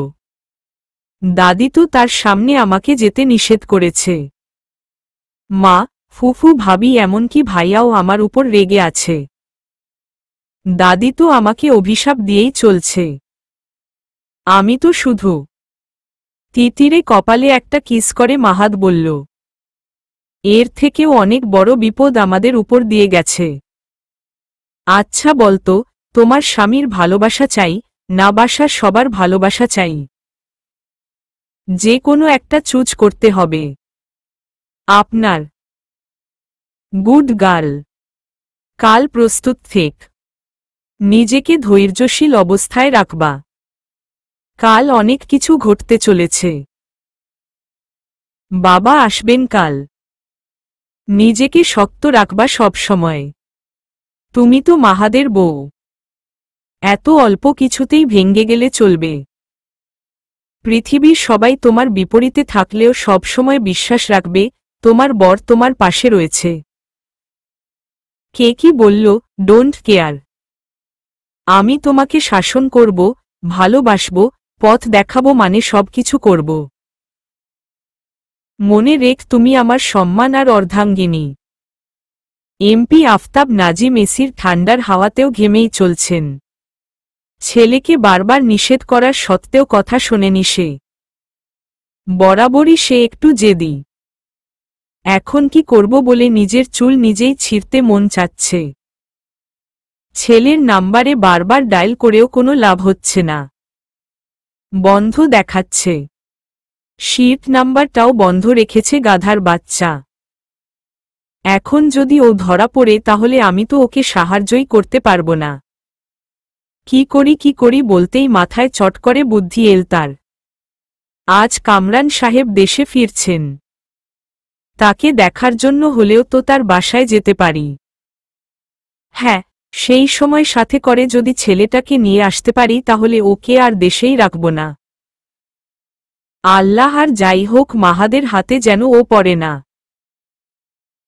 দাদি তো তার সামনে আমাকে যেতে নিষেধ করেছে। মা, ফুফু, ভাবি, এমনকি ভাইয়াও আমার উপর রেগে আছে। দাদি তো আমাকে অভিশাপ দিয়েই চলছে। আমি তো শুধু। তিতিরে কপালে একটা কিস করে মাহাদ বলল, এর থেকেও অনেক বড় বিপদ আমাদের উপর দিয়ে গেছে। আচ্ছা বলতো, তোমার স্বামীর ভালোবাসা চাই না বাসার সবার ভালোবাসা চাই? যে কোনো একটা চুজ করতে হবে। আপনার। Good girl. কাল প্রস্তুত থেক। নিজেকে ধৈর্যশীল অবস্থায় রাখবা। কাল অনেক কিছু ঘটতে চলেছে। বাবা আসবেন কাল। নিজেকে শক্ত রাখবা সব সময়। তুমি তো মাহাদের বউ। এত অল্প কিছুতেই ভেঙে গেলে চলবে। পৃথিবীর সবাই তোমার বিপরীতে থাকলেও সবসময় বিশ্বাস রাখবে তোমার বর তোমার পাশে রয়েছে। কে কি বলল, ডোন্ট কেয়ার। আমি তোমাকে শাসন করব, ভালোবাসব, পথ দেখাবো, মানে সবকিছু করব। মনে রেখ তুমি আমার সম্মান আর অর্ধাঙ্গিনী। এমপি আফতাব নাজিম এসির ঠান্ডার হাওয়াতেও ঘেমেই চলছেন। ছেলেকে বারবার নিষেধ করার সত্ত্বেও কথা শোনেনি সে। বরাবরই সে একটু জেদি। এখন কি করব বলে নিজের চুল নিজেই ছিঁড়তে মন চাচ্ছে। ছেলের নাম্বারে বারবার ডায়াল করেও কোনো লাভ হচ্ছে না। বন্ধ দেখাচ্ছে। সিট নাম্বারটাও বন্ধ রেখেছে গাধার বাচ্চা। এখন যদি ও ধরা পড়ে তাহলে আমি তো ওকে সাহায্যই করতে পারবো না। কি করি বলতেই মাথায় চট করে বুদ্ধি এল তার। আজ কামরান সাহেব দেশে ফিরছেন। তাকে দেখার জন্য হলেও তো তার বাসায় যেতে পারি। হ্যাঁ, সেই সময় সাথে করে যদি ছেলেটাকে নিয়ে আসতে পারি তাহলে ওকে আর দেশেই রাখব না। আল্লাহ, আর যাই হোক মাহাদের হাতে যেন ও পড়ে না।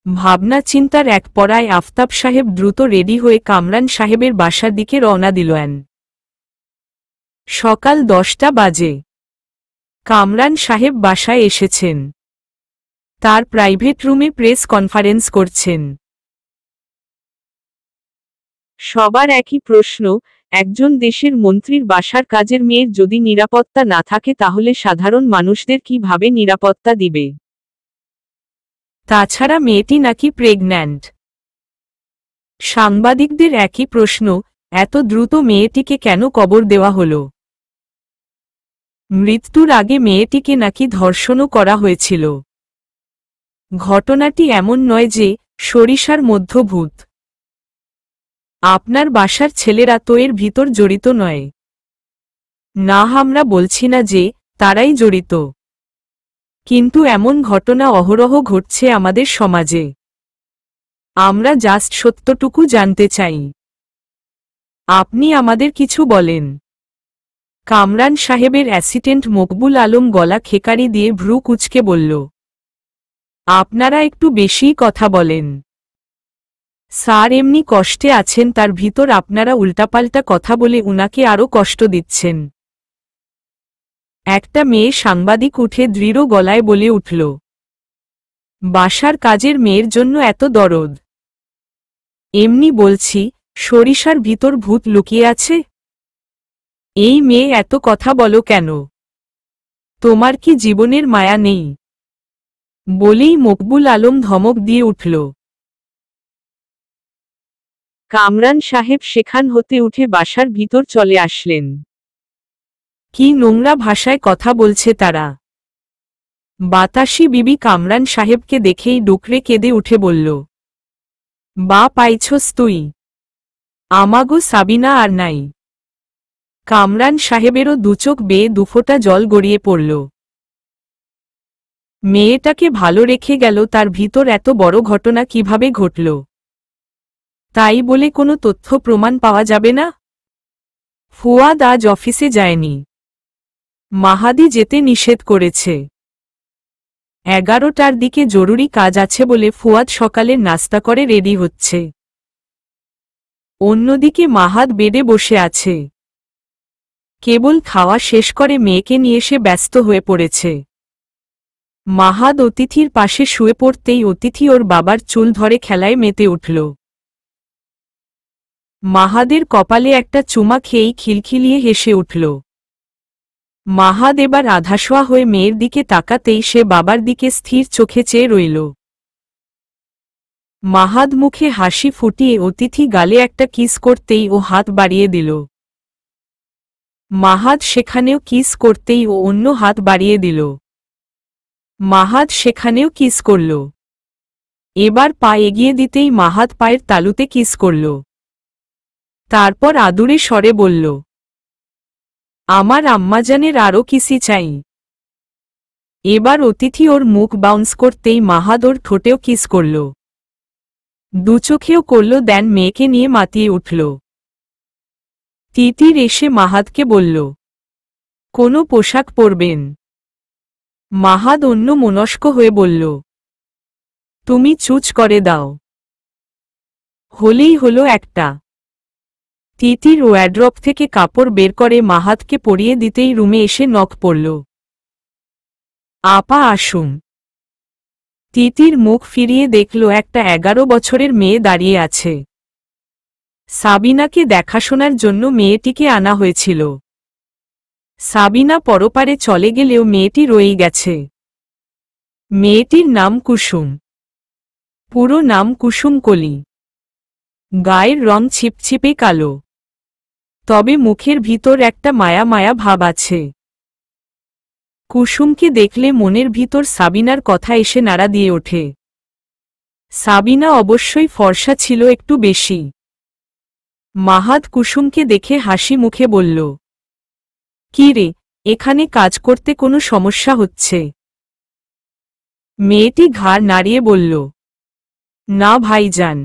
ভাবনা চিন্তার এক পড়ায় আফতাব সাহেব দ্রুত রেডি হয়ে কামরান সাহেবের বাসার দিকে রওনা দিলেন। সকাল 10টা বাজে। কামরান সাহেব বাসায় এসেছেন। তার প্রাইভেট রুমে প্রেস কনফারেন্স করছেন। সবার একই প্রশ্ন, একজন দেশের মন্ত্রীর বাসার কাজের মেয়ের যদি নিরাপত্তা না থাকে তাহলে সাধারণ মানুষদের কিভাবে নিরাপত্তা দিবে? তাছাড়া মেয়েটি নাকি প্রেগন্যান্ট। সাংবাদিকদের একই প্রশ্ন, এত দ্রুত মেয়েটিকে কেন কবর দেওয়া হল? মৃত্যুর আগে মেয়েটিকে নাকি ধর্ষণও করা হয়েছিল। ঘটনাটি এমন নয় যে সরিষার মধ্য ভূত। আপনার বাসার ছেলেরা তো এর ভিতর জড়িত নয়। না, আমরা বলছি না যে তারাই জড়িত, কিন্তু এমন ঘটনা অহরহ ঘটছে আমাদের সমাজে। আমরা জাস্ট সত্যটুকু জানতে চাই। আপনি আমাদের কিছু বলেন। কামরান সাহেবের অ্যাসিস্ট্যান্ট মকবুল আলম গলা খেকারি দিয়ে ভ্রু কুঁচকে বলল, আপনারা একটু বেশিই কথা বলেন। স্যার এমনি কষ্টে আছেন, তার ভিতর আপনারা উল্টাপাল্টা কথা বলে উনাকে আরও কষ্ট দিচ্ছেন। একটা মেয়ে সাংবাদিক উঠে দৃঢ় গলায় বলে উঠল, বাসার কাজের মেয়ের জন্য এত দরদ? এমনি বলছি, সরিষার ভিতর ভূত লুকিয়ে আছে? এই মেয়ে এত কথা বলো কেন? তোমার কি জীবনের মায়া নেই? বলেই মকবুল আলম ধমক দিয়ে উঠল। কামরান সাহেব সেখান হতে উঠে বাসার ভিতর চলে আসলেন। কি নোংরা ভাষায় কথা বলছে তারা! বাতাসি বিবি কামরান সাহেবকে দেখেই ডুকরে কেঁদে উঠে বলল, বা পাইছস তুই? আমাগো সাবিনা আর নাই। কামরান সাহেবেরও দুচোখ বেয়ে দুফোঁটা জল গড়িয়ে পড়ল। মেয়েটাকে ভালো রেখে গেল, তার ভিতর এত বড় ঘটনা কিভাবে ঘটল? তাই বলে কোনো তথ্য প্রমাণ পাওয়া যাবে না? ফুয়াদ আজ অফিসে যায়নি। মাহাদি যেতে নিষেধ করেছে। 11টার দিকে জরুরি কাজ আছে বলে ফুয়াদ সকালের নাস্তা করে রেডি হচ্ছে। অন্যদিকে মাহাদ বেডে বসে আছে। কেবল খাওয়া শেষ করে মেয়েকে নিয়ে সে ব্যস্ত হয়ে পড়েছে। মাহাদ অতিথির পাশে শুয়ে পড়তেই অতিথি ওর বাবার চুল ধরে খেলায় মেতে উঠল। মাহাদের কপালে একটা চুমা খেয়েই খিলখিলিয়ে হেসে উঠল। মাহাদ এবার আধাশোয়া হয়ে মেয়ের দিকে তাকাতেই সে বাবার দিকে স্থির চোখে চেয়ে রইল। মাহাদ মুখে হাসি ফুটিয়ে অতিথি গালে একটা কিস করতেই ও হাত বাড়িয়ে দিল। মাহাদ সেখানেও কিস করতেই ও অন্য হাত বাড়িয়ে দিল। মাহাদ সেখানেও কিস করল। এবার পা এগিয়ে দিতেই মাহাদ পায়ের তালুতে কিস করল। তারপর আদুরে স্বরে বলল, আমার আম্মাজানের আরও কিসি চাই। এবার অতিথি ওর মুখ বাউন্স করতেই মাহাদ ওর ঠোঁটেও কিস করল। দুচোখেও করল দেন, মেয়েকে নিয়ে মাতিয়ে উঠল। তিতির এসে মাহাদকে বলল, কোনো পোশাক পরবেন? মাহাদ অন্য মনস্ক হয়ে বলল, তুমি চুজ করে দাও। হলেই হলো একটা। তিতির ওয়ার্ড্রপ থেকে কাপড় বের করে মাহাদকে পরিয়ে দিতেই রুমে এসে নক পড়ল। আপা আসুন। তিতির মুখ ফিরিয়ে দেখল একটা 11 বছরের মেয়ে দাঁড়িয়ে আছে। সাবিনাকে দেখাশোনার জন্য মেয়েটিকে আনা হয়েছিল। সাবিনা পরপারে চলে গেলেও মেয়েটি রয়েই গেছে। মেয়েটির নাম কুসুম। পুরো নাম কুসুম কলি। গায়ের রং ছিপছিপে কালো, তবে মুখের ভিতর একটা মায়া মায়া ভাব আছে। কুসুমকে দেখলে মনের ভিতর সাবিনার কথা এসে নাড়া দিয়ে ওঠে। সাবিনা অবশ্যই ফর্সা ছিল একটু বেশি। মাহাদ কুসুমকে দেখে হাসি মুখে বলল, কি রে, এখানে কাজ করতে কোনো সমস্যা হচ্ছে? মেয়েটি ঘাড় নাড়িয়ে বলল, না ভাইজান,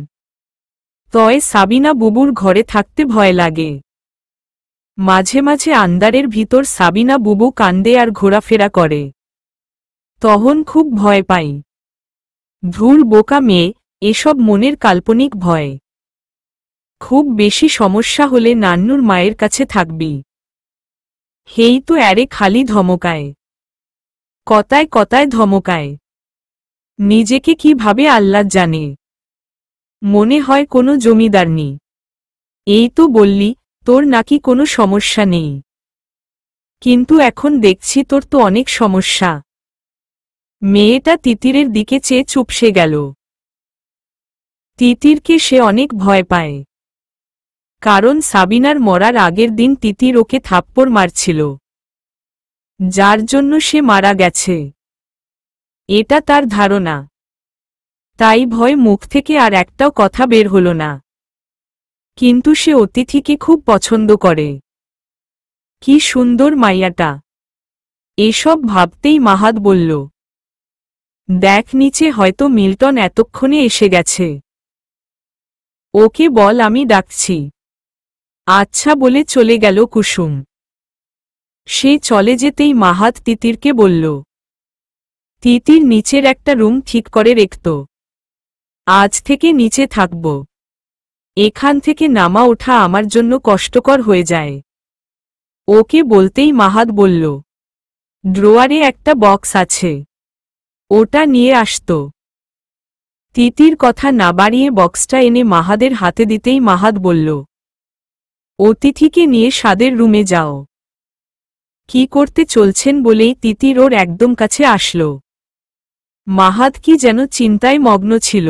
তয় সাবিনা বুবুর ঘরে থাকতে ভয় লাগে। মাঝে মাঝে আন্দারের ভিতর সাবিনা বুবু কান্দে আর ঘোরাফেরা করে, তখন খুব ভয় পাই। ধুর বোকা মেয়ে, এসব মনের কাল্পনিক ভয়। খুব বেশি সমস্যা হলে নান্নুর মায়ের কাছে থাকবি। হেই তো অ্যারে খালি ধমকায়, কথায় কথায় ধমকায়। নিজেকে কি ভাবে আল্লাহ জানে। মনে হয় কোনো জমিদারনি। এই তো বললি তোর নাকি কোনো সমস্যা নেই, কিন্তু এখন দেখছি তোর তো অনেক সমস্যা। মেয়েটা তিতিরের দিকে চেয়ে চুপসে গেল। তিতিরকে সে অনেক ভয় পায়, কারণ সাবিনার মরার আগের দিন তিতির ওকে থাপ্পড় মারছিল, যার জন্য সে মারা গেছে, এটা তার ধারণা। তাই ভয় মুখ থেকে আর একটাও কথা বের হল না। কিন্তু সে অতিথিকে খুব পছন্দ করে। কি সুন্দর মাইয়াটা। এসব ভাবতেই মাহাদ বলল, দেখ নিচে হয়তো মিল্টন এতক্ষণে এসে গেছে, ওকে বল আমি ডাকছি। আচ্ছা বলে চলে গেল কুসুম। সে চলে যেতেই মাহাদ তিতিরকে বলল, তিতির নিচের একটা রুম ঠিক করে রেখত, আজ থেকে নিচে থাকব। এখান থেকে নামা ওঠা আমার জন্য কষ্টকর হয়ে যায়। ওকে বলতেই মাহাদ বলল, ড্রোয়ারে একটা বক্স আছে, ওটা নিয়ে আসত। তিতির কথা না বাড়িয়ে বক্সটা এনে মাহাদের হাতে দিতেই মাহাদ বলল, অতিথিকে নিয়ে সাদের রুমে যাও। কি করতে চলছেন বলেই তিতির ওর একদম কাছে আসল। মাহাদ কি যেন চিন্তায় মগ্ন ছিল।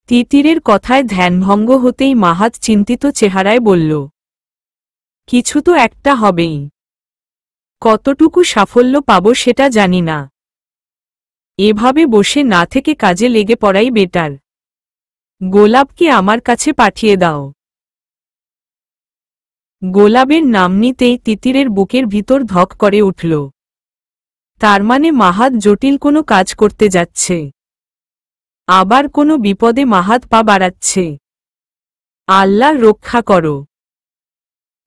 তিতিরের কথায় ধ্যানভঙ্গ হতেই মাহাদ চিন্তিত চেহারায় বলল, কিছু তো একটা হবেই, কতটুকু সাফল্য পাব সেটা জানি না। এভাবে বসে না থেকে কাজে লেগে পড়াই বেটার। গোলাপকে আমার কাছে পাঠিয়ে দাও। গোলাপের নাম নিতেই তিতিরের বুকের ভিতর ধক করে উঠল। তার মানে মাহাদ জটিল কোনো কাজ করতে যাচ্ছে, আবার কোনো বিপদে মাহাদ পা বাড়াচ্ছে। আল্লাহ রক্ষা করো।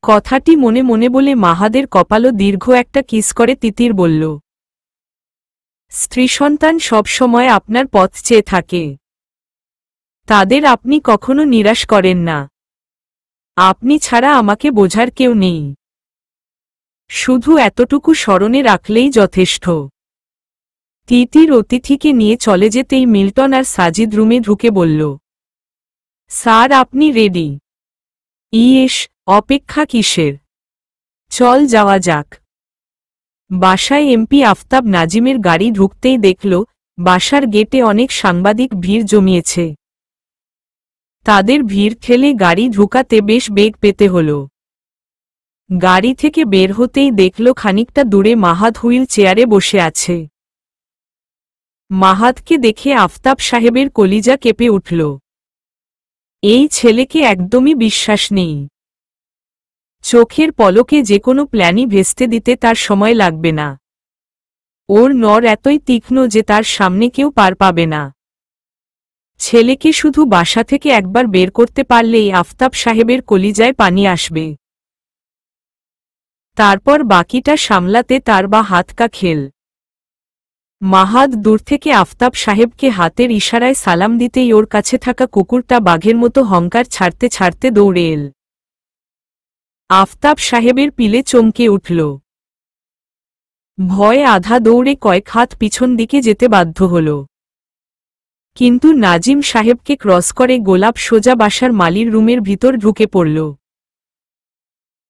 কথাটি মনে মনে বলে মাহাদের কপালও দীর্ঘ একটা কিস করে তিতির বলল, স্ত্রী সন্তান সবসময় আপনার পথ চেয়ে থাকে, তাদের আপনি কখনো নিরাশ করেন না। আপনি ছাড়া আমাকে বোঝার কেউ নেই, শুধু এতটুকু স্মরণে রাখলেই যথেষ্ট। তিতির অতিথিকে নিয়ে চলে যেতেই মিল্টন আর সাজিদ রুমে ঢুকে বলল, স্যার আপনি রেডি? ইয়েস, অপেক্ষা কিসের, চল যাওয়া যাক। বাসায় এমপি আফতাব নাজিমের গাড়ি ঢুকতেই দেখল বাসার গেটে অনেক সাংবাদিক ভিড় জমিয়েছে। তাদের ভিড় ঠেলে গাড়ি ঢুকাতে বেশ বেগ পেতে হল। গাড়ি থেকে বের হতেই দেখল খানিকটা দূরে মাহাদ হুইল চেয়ারে বসে আছে। মাহাদকে দেখে আফতাব সাহেবের কলিজা কেঁপে উঠল। এই ছেলেকে একদমই বিশ্বাস নেই। চোখের পলকে যে কোনো প্ল্যানই ভেস্তে দিতে তার সময় লাগবে না। ওর নর এতই তীক্ষ্ণ যে তার সামনে কেউ পার পাবে না। ছেলেকে শুধু বাসা থেকে একবার বের করতে পারলেই আফতাব সাহেবের কলিজায় পানি আসবে। তারপর বাকিটা সামলাতে তার বা হাতকা খেল। মাহাদ দূর থেকে আফতাব সাহেবকে হাতের ইশারায় সালাম দিতেই ওর কাছে থাকা কুকুরটা বাঘের মতো হংকার ছাড়তে ছাড়তে দৌড়ে এল। আফতাব সাহেবের পিলে চমকে উঠল। ভয়ে আধা দৌড়ে কয়েক হাত পিছন দিকে যেতে বাধ্য হল। কিন্তু নাজিম সাহেবকে ক্রস করে গোলাপ সোজা বাসার মালির রুমের ভিতর ঢুকে পড়ল।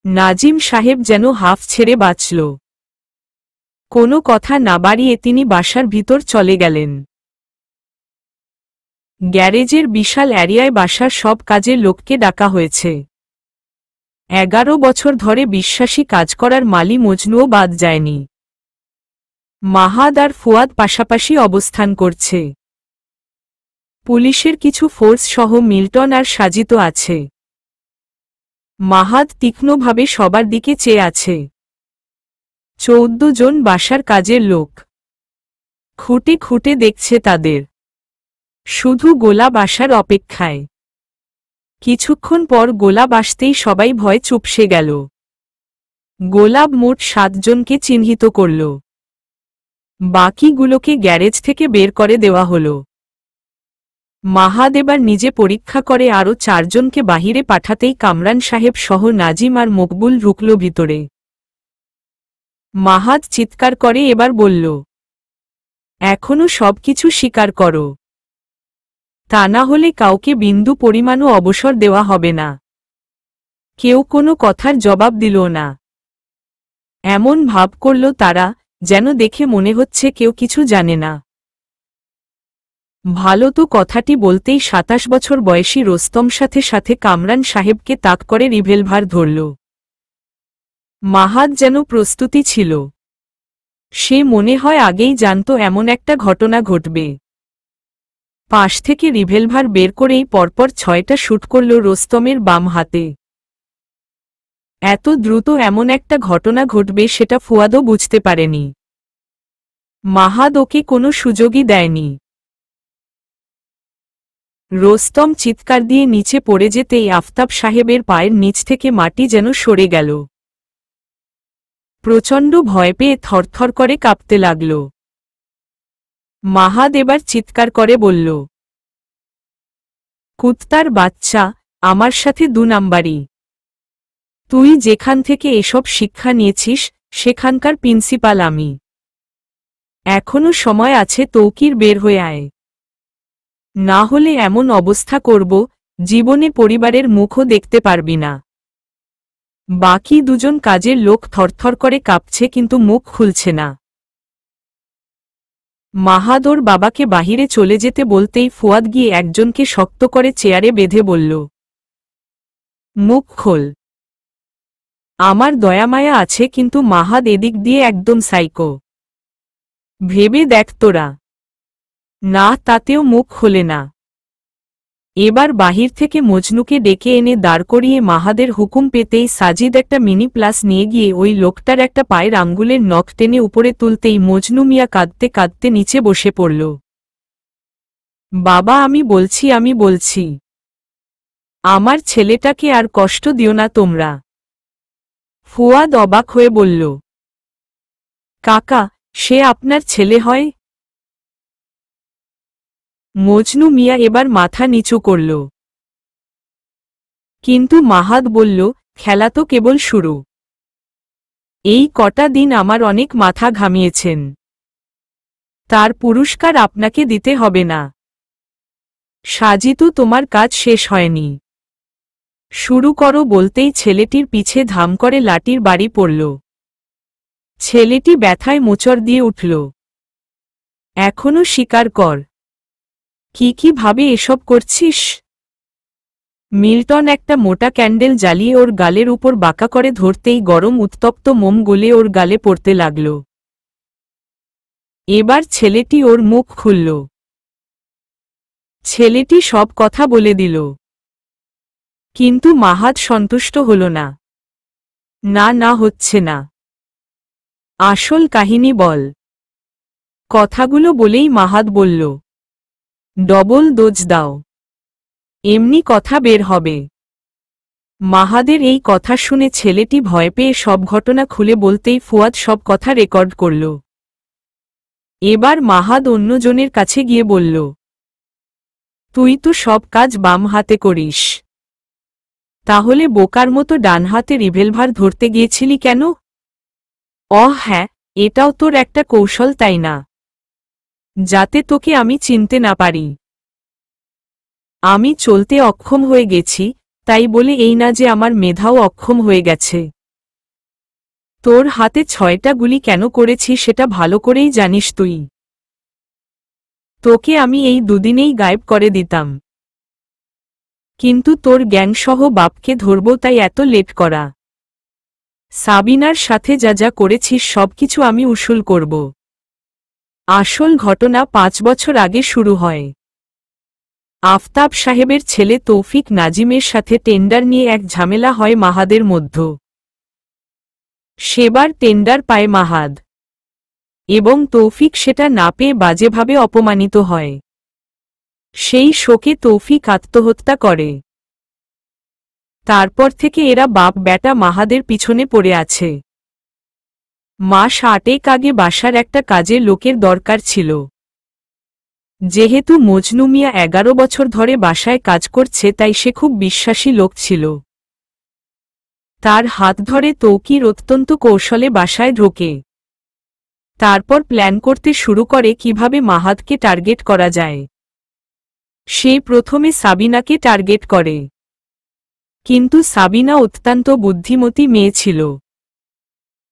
নাজিম সাহেব যেন হাফ ছেড়ে বাঁচল। কোনো কথা না বাড়িয়ে তিনি বাসার ভিতর চলে গেলেন। গ্যারেজের বিশাল এরিয়ায় বাসার সব কাজের লোককে ডাকা হয়েছে। 11 বছর ধরে বিশ্বাসী কাজ করার মালি মজনুও বাদ যায়নি। মাহাদ আর ফুয়াদ পাশাপাশি অবস্থান করছে। পুলিশের কিছু ফোর্স সহ মিল্টন আর সাজিত আছে। মাহাদ তীক্ষ্ণভাবে সবার দিকে চেয়ে আছে। 14 জন বাসার কাজের লোক খুঁটে খুঁটে দেখছে তাদের, শুধু গোলাপ আসার অপেক্ষায়। কিছুক্ষণ পর গোলাপ আসতেই সবাই ভয় চুপসে গেল। গোলাপ মোট 7 জনকে চিহ্নিত করল। বাকিগুলোকে গ্যারেজ থেকে বের করে দেওয়া হল। মাহাদ এবার নিজে পরীক্ষা করে আরও 4 জনকে বাহিরে পাঠাতেই কামরান সাহেব সহ নাজিম আর মকবুল ঢুকল ভিতরে। মাহাদ চিৎকার করে এবার বলল, এখনো সবকিছু স্বীকার করো, তা না হলে কাউকে বিন্দু পরিমাণও অবসর দেওয়া হবে না। কেউ কোনো কথার জবাব দিল না। এমন ভাব করল তারা, যেন দেখে মনে হচ্ছে কেউ কিছু জানে না। ভালো তো কথাটি বলতেই 27 বছর বয়সী রোস্তম সাথে সাথে কামরান সাহেবকে তাক করে রিভলভার ধরল। মাহাদ যেন প্রস্তুতি ছিল। সে মনে হয় আগেই জানত এমন একটা ঘটনা ঘটবে। পাশ থেকে রিভলভার বের করেই পরপর 6টা শুট করল রোস্তমের বাম হাতে। এত দ্রুত এমন একটা ঘটনা ঘটবে সেটা ফুয়াদও বুঝতে পারেনি। মাহাদ ওকে কোনো সুযোগই দেয়নি। রোস্তম চিৎকার দিয়ে নিচে পড়ে যেতেই আফতাব সাহেবের পায়ের নিচ থেকে মাটি যেন সরে গেল। প্রচণ্ড ভয় পেয়ে থরথর করে কাঁপতে লাগল। মাহাদ এবার চিৎকার করে বলল, কুত্তার বাচ্চা, আমার সাথে 2 নাম্বারি। তুই যেখান থেকে এসব শিক্ষা নিয়েছিস সেখানকার প্রিন্সিপাল আমি। এখনো সময় আছে, তৌকির বের হয়ে আয়, না হলে এমন অবস্থা করব জীবনে পরিবারের মুখও দেখতে পারবি না। বাকি 2 জন কাজের লোক থরথর করে কাঁপছে কিন্তু মুখ খুলছে না। মাহাদ ওর বাবাকে বাহিরে চলে যেতে বলতেই ফুয়াদ গিয়ে একজনকে শক্ত করে চেয়ারে বেঁধে বলল, মুখ খোল। আমার দয়ামায়া আছে কিন্তু মাহাদ এদিক দিয়ে একদম সাইকো। ভেবে দেখ তোরা। না, তাতেও মুখ খোলে না। এবার বাহির থেকে মজনুকে ডেকে এনে দাঁড় করিয়ে মাহাদের হুকুম পেতেই সাজিদ একটা মিনি প্লাস নিয়ে গিয়ে ওই লোকটার একটা পায়ের আঙ্গুলের নখ টেনে উপরে তুলতেই মজনু মিয়া কাঁদতে কাঁদতে নিচে বসে পড়ল। বাবা, আমি বলছি আমার ছেলেটাকে আর কষ্ট দিও না তোমরা। ফুয়াদ অবাক হয়ে বলল, কাকা, সে আপনার ছেলে হয়? মজনু মিয়া এবার মাথা নিচু করল। কিন্তু মাহাদ বলল, খেলা তো কেবল শুরু। এই কটা দিন আমার অনেক মাথা ঘামিয়েছেন, তার পুরস্কার আপনাকে দিতে হবে না। সাজিতু, তোমার কাজ শেষ হয়নি, শুরু করো বলতেই ছেলেটির পিছে ধাম করে লাঠির বাড়ি পড়ল। ছেলেটি ব্যথায় মোচড় দিয়ে উঠল। এখনো স্বীকার কর, কি ভাবে এসব করছিস? মিল্টন একটা মোটা ক্যান্ডেল জ্বালিয়ে ওর গালের উপর বাঁকা করে ধরতেই গরম উত্তপ্ত মোম গলে ওর গালে পড়তে লাগল। এবার ছেলেটি ওর মুখ খুলল। ছেলেটি সব কথা বলে দিল। কিন্তু মাহাদ সন্তুষ্ট হল না। না, হচ্ছে না, আসল কাহিনী বল। কথাগুলো বলেই মাহাদ বলল, ডবল ডোজ দাও, এমনি কথা বের হবে। মাহাদের এই কথা শুনে ছেলেটি ভয় পেয়ে সব ঘটনা খুলে বলতেই ফুয়াদ সব কথা রেকর্ড করল। এবার মাহাদ অন্যজনের কাছে গিয়ে বলল, তুই তো সব কাজ বাম হাতে করিস, তাহলে বোকার মতো ডান হাতে রিভলভার ধরতে গিয়েছিলি কেন? হ্যাঁ, এটাও তোর একটা কৌশল তাই না, যাতে তোকে আমি চিনতে না পারি। আমি চলতে অক্ষম হয়ে গেছি, তাই বলে এই না যে আমার মেধাও অক্ষম হয়ে গেছে। তোর হাতে 6টা গুলি কেন করেছি সেটা ভালো করেই জানিস তুই। তোকে আমি এই 2 দিনেই গায়েব করে দিতাম, কিন্তু তোর গ্যাংসহ বাপকে ধরব তাই এত লেট করা। সাবিনার সাথে যা যা করেছিস সবকিছু আমি উসুল করব। আসল ঘটনা 5 বছর আগে শুরু হয়। আফতাব সাহেবের ছেলে তৌফিক নাজিমের সাথে টেন্ডার নিয়ে এক ঝামেলা হয় মাহাদের মধ্যে। সেবার টেন্ডার পায় মাহাদ এবং তৌফিক সেটা না পেয়ে বাজেভাবে অপমানিত হয়। সেই শোকে তৌফিক আত্মহত্যা করে। তারপর থেকে এরা বাপ বেটা মাহাদের পিছনে পড়ে আছে। মাস 8 আগে বাসার একটা কাজের লোকের দরকার ছিল। যেহেতু মজনু মিয়া 11 বছর ধরে বাসায় কাজ করছে তাই সে খুব বিশ্বাসী লোক ছিল। তার হাত ধরে তৌকির অত্যন্ত কৌশলে বাসায় ঢোকে। তারপর প্ল্যান করতে শুরু করে কিভাবে মাহাদকে টার্গেট করা যায়। সে প্রথমে সাবিনাকে টার্গেট করে, কিন্তু সাবিনা অত্যন্ত বুদ্ধিমতী মেয়ে ছিল।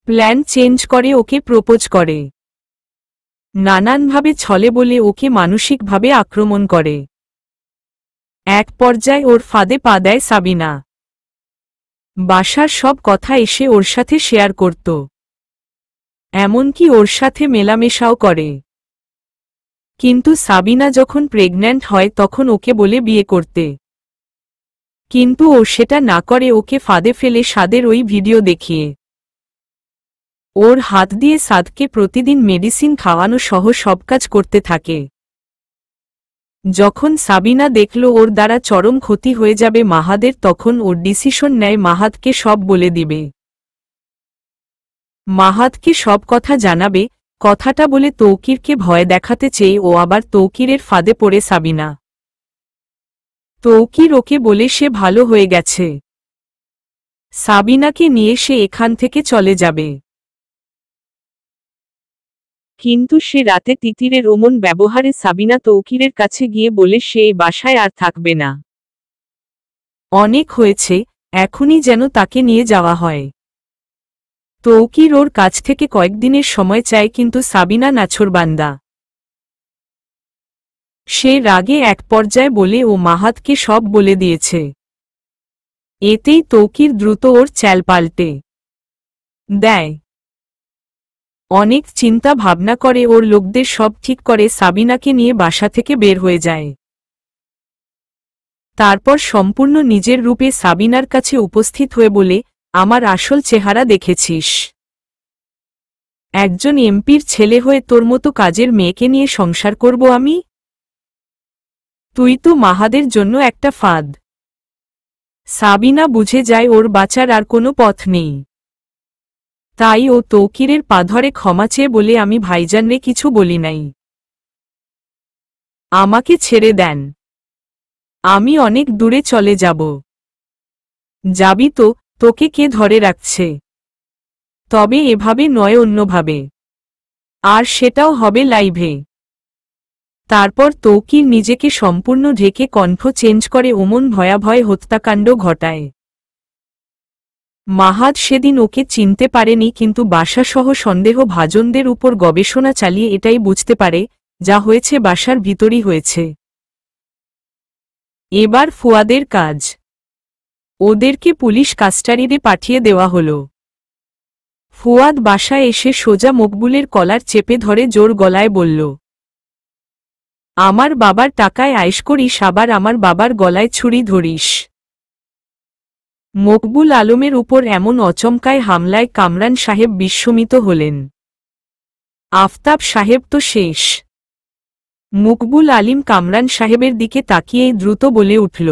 প্ল্যান চেঞ্জ করে ওকে প্রপোজ করে। নানানভাবে ছলে বলে ওকে মানসিকভাবে আক্রমণ করে। এক পর্যায়ে ওর ফাঁদে পা দেয় সাবিনা। বাসার সব কথা এসে ওর সাথে শেয়ার করত, এমনকি ওর সাথে মেলামেশাও করে। কিন্তু সাবিনা যখন প্রেগন্যান্ট হয় তখন ওকে বলে বিয়ে করতে, কিন্তু ও সেটা না করে ওকে ফাঁদে ফেলে সাদের ওই ভিডিও দেখিয়ে ওর হাত দিয়ে সাদকে প্রতিদিন মেডিসিন খাওয়ানো সহ সব কাজ করতে থাকে। যখন সাবিনা দেখল ওর দ্বারা চরম ক্ষতি হয়ে যাবে মাহাদের, তখন ওর ডিসিশন নেয় মাহাদকে সব বলে দিবে। মাহাদকে সব কথা জানাবে। কথাটা বলে তৌকিরকে ভয় দেখাতে চেয়ে ও আবার তৌকিরের ফাঁদে পড়ে সাবিনা। তৌকির ওকে বলে সে ভালো হয়ে গেছে, সাবিনাকে নিয়ে সে এখান থেকে চলে যাবে। কিন্তু সে রাতে তিতিরের অমন ব্যবহারে সাবিনা তৌকিরের কাছে গিয়ে বলে সে এই বাসায় আর থাকবে না। অনেক হয়েছে, এখনই যেন তাকে নিয়ে যাওয়া হয়। তৌকির ওর কাছ থেকে কয়েকদিনের সময় চায়, কিন্তু সাবিনা নাছোড়বান্দা। সে রাগে এক পর্যায়ে বলে ও মাহাদকে সব বলে দিয়েছে। এতেই তৌকির দ্রুত ওর চ্যাল পাল্টে দেয়। অনেক চিন্তা ভাবনা করে ওর লোকদের সব ঠিক করে সাবিনাকে নিয়ে বাসা থেকে বের হয়ে যায়। তারপর সম্পূর্ণ নিজের রূপে সাবিনার কাছে উপস্থিত হয়ে বলে, আমার আসল চেহারা দেখেছিস? একজন এমপির ছেলে হয়ে তোর মতো কাজের মেয়েকে নিয়ে সংসার করব আমি? তুই তো মাহাদের জন্য একটা ফাঁদ। সাবিনা বুঝে যায় ওর বাঁচার আর কোনো পথ নেই। তাই ও তৌকিরের পা ধরে ক্ষমা চেয়ে বলে, আমি ভাইজানরে কিছু বলি নাই, আমাকে ছেড়ে দেন, আমি অনেক দূরে চলে যাব। যাবি তো? তোকে কে ধরে রাখছে? তবে এভাবে নয়, অন্যভাবে, আর সেটাও হবে লাইভে। তারপর তৌকির নিজেকে সম্পূর্ণ ঢেকে কণ্ঠ চেঞ্জ করে ওমন ভয়াভয় হত্যাকাণ্ড ঘটায়। মাহাদ সেদিন ওকে চিনতে পারেনি, কিন্তু বাসাসহ সন্দেহভাজনদের উপর গবেষণা চালিয়ে এটাই বুঝতে পারে যা হয়েছে বাসার ভিতরই হয়েছে। এবার ফুয়াদের কাজ। ওদেরকে পুলিশ কাস্টাডিতে পাঠিয়ে দেওয়া হলো। ফুয়াদ বাসায় এসে সোজা মকবুলের কলার চেপে ধরে জোর গলায় বলল, আমার বাবার টাকায় আয়েশ করিস, আবার আমার বাবার গলায় ছুরি ধরিস। মকবুল আলমের উপর এমন অচমকায় হামলায় কামরান সাহেব বিস্মিত হলেন। আফতাব সাহেব তো শেষ। মকবুল আলিম কামরান সাহেবের দিকে তাকিয়েই দ্রুত বলে উঠল,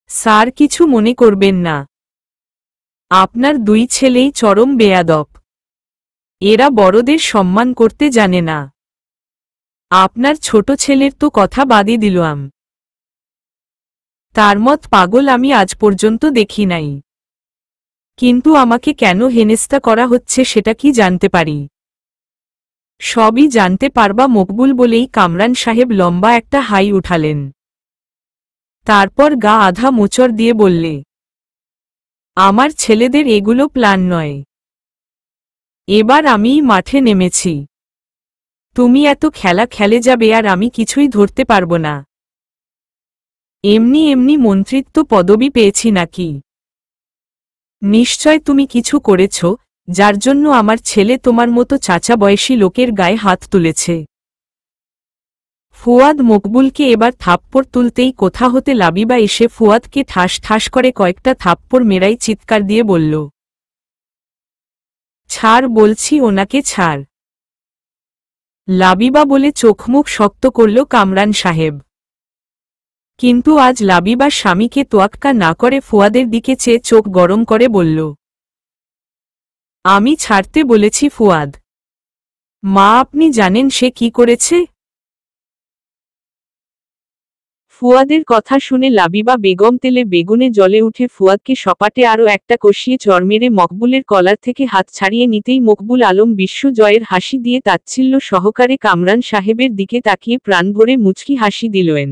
স্যার, কিছু মনে করবেন না, আপনার দুই ছেলেই চরম বেয়াদব। এরা বড়দের সম্মান করতে জানে না। আপনার ছোট ছেলের তো কথা বাদই দিলাম, তার মত পাগল আমি আজ পর্যন্ত দেখি নাই। কিন্তু আমাকে কেন হেনস্থা করা হচ্ছে সেটা কি জানতে পারি? সবই জানতে পারবা মকবুল বলেই কামরান সাহেব লম্বা একটা হাই উঠালেন। তারপর গা আধা মোচড় দিয়ে বললে, আমার ছেলেদের এগুলো প্ল্যান নয়। এবার আমিই মাঠে নেমেছি। তুমি এত খেলা খেলে যাবে আর আমি কিছুই ধরতে পারব না। এমনি এমনি মন্ত্রিত্ব পদবি পেয়েছি নাকি? নিশ্চয় তুমি কিছু করেছ, যার জন্য আমার ছেলে তোমার মতো চাচা বয়সী লোকের গায়ে হাত তুলেছে। ফুয়াদ মকবুলকে এবার থাপ্পড় তুলতেই কোথা হতে লাবিবা এসে ফুয়াদকে ঠাস ঠাস করে কয়েকটা থাপ্পড় মেরাই চিৎকার দিয়ে বলল, ছাড় বলছি, ওনাকে ছাড়। লাবিবা বলে চোখমুখ শক্ত করল কামরান সাহেব। কিন্তু আজ লাবিবার স্বামীকে তোয়াক্কা না করে ফুয়াদের দিকে চেয়ে চোখ গরম করে বলল, আমি ছাড়তে বলেছি ফুয়াদ। মা, আপনি জানেন সে কি করেছে? ফুয়াদের কথা শুনে লাবিবা বেগম তেলে বেগুনে জ্বলে উঠে ফুয়াদকে সপাটে আরও একটা কষিয়ে চড় মেরে মকবুলের কলার থেকে হাত ছাড়িয়ে নিতেই মকবুল আলম বিশ্বজয়ের হাসি দিয়ে তাচ্ছিল্য সহকারে কামরান সাহেবের দিকে তাকিয়ে প্রাণ ভরে মুচকি হাসি দিলেন।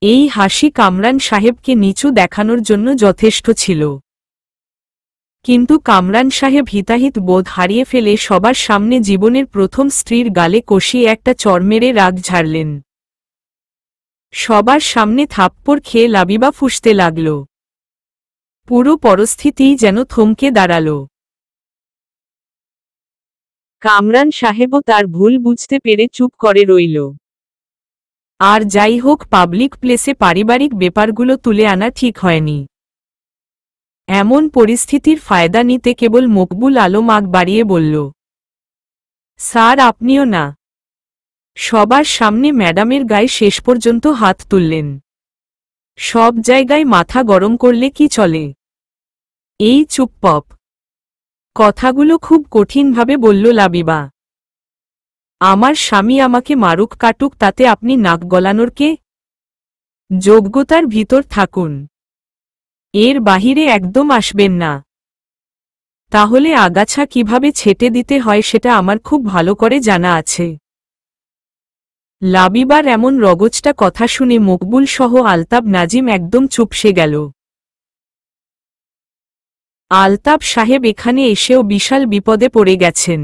এই হাসি কামরান সাহেবকে নিচু দেখানোর জন্য যথেষ্ট ছিল। কিন্তু কামরান সাহেব হিতাহিত বোধ হারিয়ে ফেলে সবার সামনে জীবনের প্রথম স্ত্রীর গালে কষিয়ে একটা চড় মেরে রাগ ঝাড়লেন। সবার সামনে থাপ্পড় খেয়ে লাবিবা ফুঁসতে লাগল। পুরো পরিস্থিতিই যেন থমকে দাঁড়াল। কামরান সাহেবও তার ভুল বুঝতে পেরে চুপ করে রইল। আর যাই হোক, পাবলিক প্লেসে পারিবারিক ব্যাপারগুলো তুলে আনা ঠিক হয়নি। এমন পরিস্থিতির ফায়দা নিতে কেবল মকবুল আলম আগ বাড়িয়ে বলল, স্যার, আপনিও না। সবার সামনে ম্যাডামের গায়ে শেষ পর্যন্ত হাত তুললেন। সব জায়গায় মাথা গরম করলে কি চলে? এই চুপপপ। কথাগুলো খুব কঠিনভাবে বলল লাবিবা। আমার স্বামী আমাকে মারুক কাটুক, তাতে আপনি নাক গলানোর কে? যোগ্যতার ভিতর থাকুন, এর বাহিরে একদম আসবেন না। তাহলে আগাছা কিভাবে ছেটে দিতে হয় সেটা আমার খুব ভালো করে জানা আছে। লাবিবার এমন রগজটা কথা শুনে মকবুল সহ আলতাব নাজিম একদম চুপসে গেল। আলতাব সাহেব এখানে এসেও বিশাল বিপদে পড়ে গেছেন।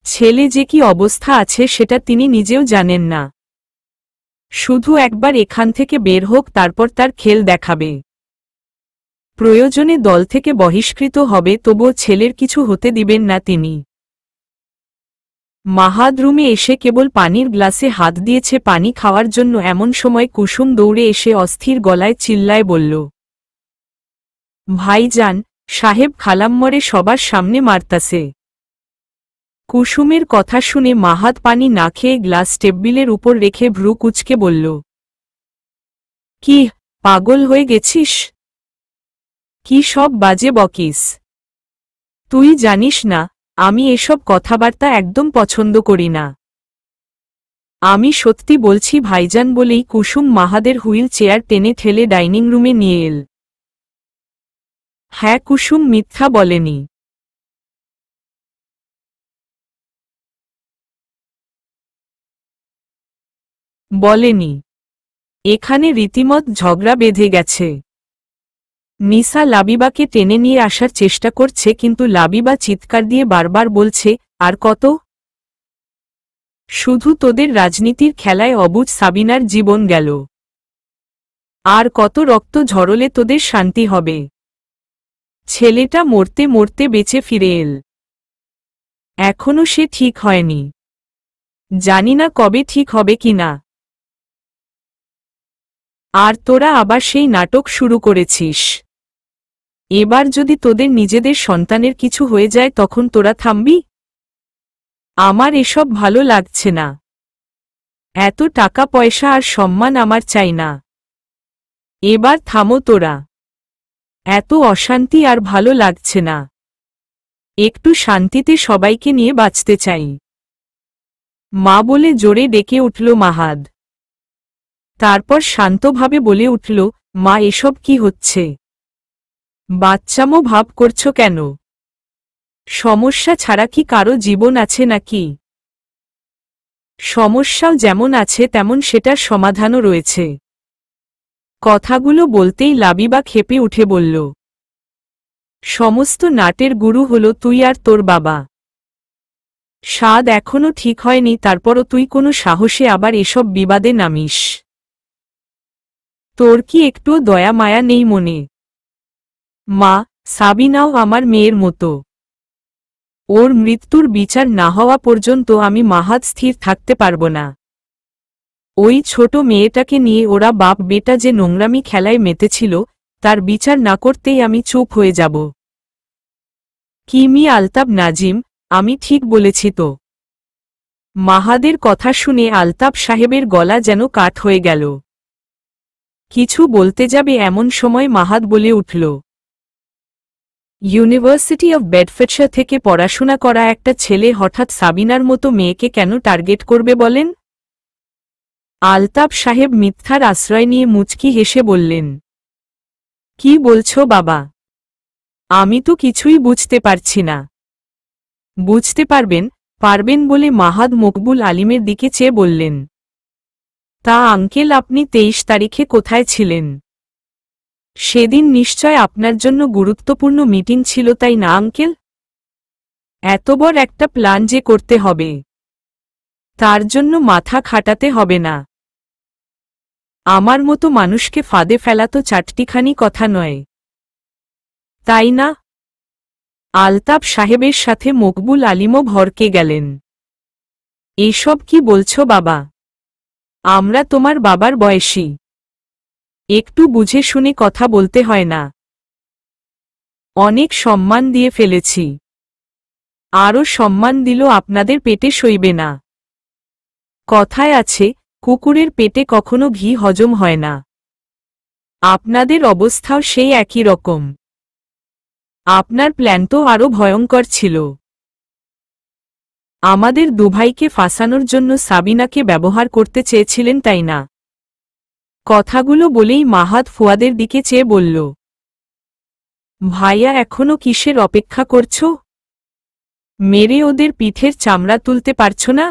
ছেলে যে কি অবস্থা আছে সেটা তিনি নিজেও জানেন না। শুধু একবার এখান থেকে বের হোক, তারপর তার খেল দেখাবে। প্রয়োজনে দল থেকে বহিষ্কৃত হবে, তবুও ছেলের কিছু হতে দিবেন না তিনি। মাহাদ রুমে এসে কেবল পানির গ্লাসে হাত দিয়েছে পানি খাওয়ার জন্য, এমন সময় কুসুম দৌড়ে এসে অস্থির গলায় চিল্লায় বলল, ভাইজান সাহেব খালাম্মরে সবার সামনে মারতাছে। কুসুমের কথা শুনে মাহাদ পানি না খেয়ে গ্লাস টেবিলের উপর রেখে ভ্রু কুঁচকে বলল, কি পাগল হয়ে গেছিস? কি সব বাজে বকিস? তুই জানিস না আমি এসব কথাবার্তা একদম পছন্দ করি না। আমি সত্যি বলছি ভাইজান বলেই কুসুম মাহাদের হুইল চেয়ার টেনে ঠেলে ডাইনিং রুমে নিয়ে এল। হ্যাঁ, কুসুম মিথ্যা বলেনি। বলেনি। এখানে রীতিমত ঝগড়া বেঁধে গেছে। নিসা লাবিবাকে টেনে নিয়ে আসার চেষ্টা করছে, কিন্তু লাবিবা চিৎকার দিয়ে বারবার বলছে, আর কত? শুধু তোদের রাজনীতির খেলায় অবুঝ সাবিনার জীবন গেল। আর কত রক্ত ঝরলে তোদের শান্তি হবে? ছেলেটা মরতে মরতে বেঁচে ফিরে এল। এখনো সে ঠিক হয়নি। জানি না কবে ঠিক হবে কিনা। আর তোরা আবার সেই নাটক শুরু করেছিস। এবার যদি তোদের নিজেদের সন্তানের কিছু হয়ে যায় তখন তোরা থামবি? আমার এসব ভালো লাগছে না। এত টাকা পয়সা আর সম্মান আমার চাই না। এবার থামো তোরা। এত অশান্তি আর ভালো লাগছে না। একটু শান্তিতে সবাইকে নিয়ে বাঁচতে চাই। মা বলে জোরে ডেকে উঠল মাহাদ। তারপর শান্তভাবে বলে উঠল, মা, এসব কি হচ্ছে? বাচ্চামো ভাব করছো কেন? সমস্যা ছাড়া কি কারো জীবন আছে নাকি? সমস্যাও যেমন আছে তেমন সেটার সমাধানও রয়েছে। কথাগুলো বলতেই লাবিবা ক্ষেপে উঠে বলল, সমস্ত নাটের গুরু হল তুই আর তোর বাবা। স্বাদ এখনো ঠিক হয়নি, তারপরও তুই কোনো সাহসে আবার এসব বিবাদে নামিস? তোর কি একটুও দয়া মায়া নেই মনে? মা, সাবিনাও আমার মেয়ের মতো। ওর মৃত্যুর বিচার না হওয়া পর্যন্ত আমি মাহাদ স্থির থাকতে পারব না। ওই ছোট মেয়েটাকে নিয়ে ওরা বাপ বেটা যে নোংরামি খেলায় মেতেছিল, তার বিচার না করতেই আমি চুপ হয়ে যাব। কি মি আলতাব নাজিম, আমি ঠিক বলেছি তো? মাহাদের কথা শুনে আলতাব সাহেবের গলা যেন কাঠ হয়ে গেল। কিছু বলতে যাবে এমন সময় মাহাদ বলে উঠল, ইউনিভার্সিটি অব বেডফোর্ডশায়ার থেকে পড়াশোনা করা একটা ছেলে হঠাৎ সাবিনার মতো মেয়েকে কেন টার্গেট করবে বলেন? আলতাব সাহেব মিথ্যার আশ্রয় নিয়ে মুচকি হেসে বললেন, কি বলছো বাবা? আমি তো কিছুই বুঝতে পারছি না। বুঝতে পারবেন বলে মাহাদ মকবুল আলিমের দিকে চেয়ে বললেন, তা আঙ্কেল আপনি 23 তারিখে কোথায় ছিলেন? সেদিন নিশ্চয় আপনার জন্য গুরুত্বপূর্ণ মিটিং ছিল, তাই না আঙ্কেল? এত বড় একটা প্ল্যান যে করতে হবে, তার জন্য মাথা খাটাতে হবে না। আমার মতো মানুষকে ফাঁদে ফেলা তো চারটিখানি কথা নয়, তাই না? আলতাব সাহেবের সাথে মকবুল আলিমও ভরকে গেলেন। এসব কি বলছো বাবা? আমরা তোমার বাবার বয়সী, একটু বুঝে শুনে কথা বলতে হয় না? অনেক সম্মান দিয়ে ফেলেছি, আরও সম্মান দিল আপনাদের পেটে সইবে না। কথায় আছে, কুকুরের পেটে কখনো ঘি হজম হয় না। আপনাদের অবস্থাও সেই একই রকম। আপনার প্ল্যান তো আরও ভয়ঙ্কর ছিল। আমাদের দুভাইকে ফাঁসানোর জন্য সাবিনাকে ব্যবহার করতে চেয়েছিলেন, তাই না? কথাগুলো বলেই মাহাদ ফুয়াদের দিকে চেয়ে বলল, ভাইয়া এখনো কিসের অপেক্ষা করছো? মেরে ওদের পিঠের চামড়া তুলতে পারছো না?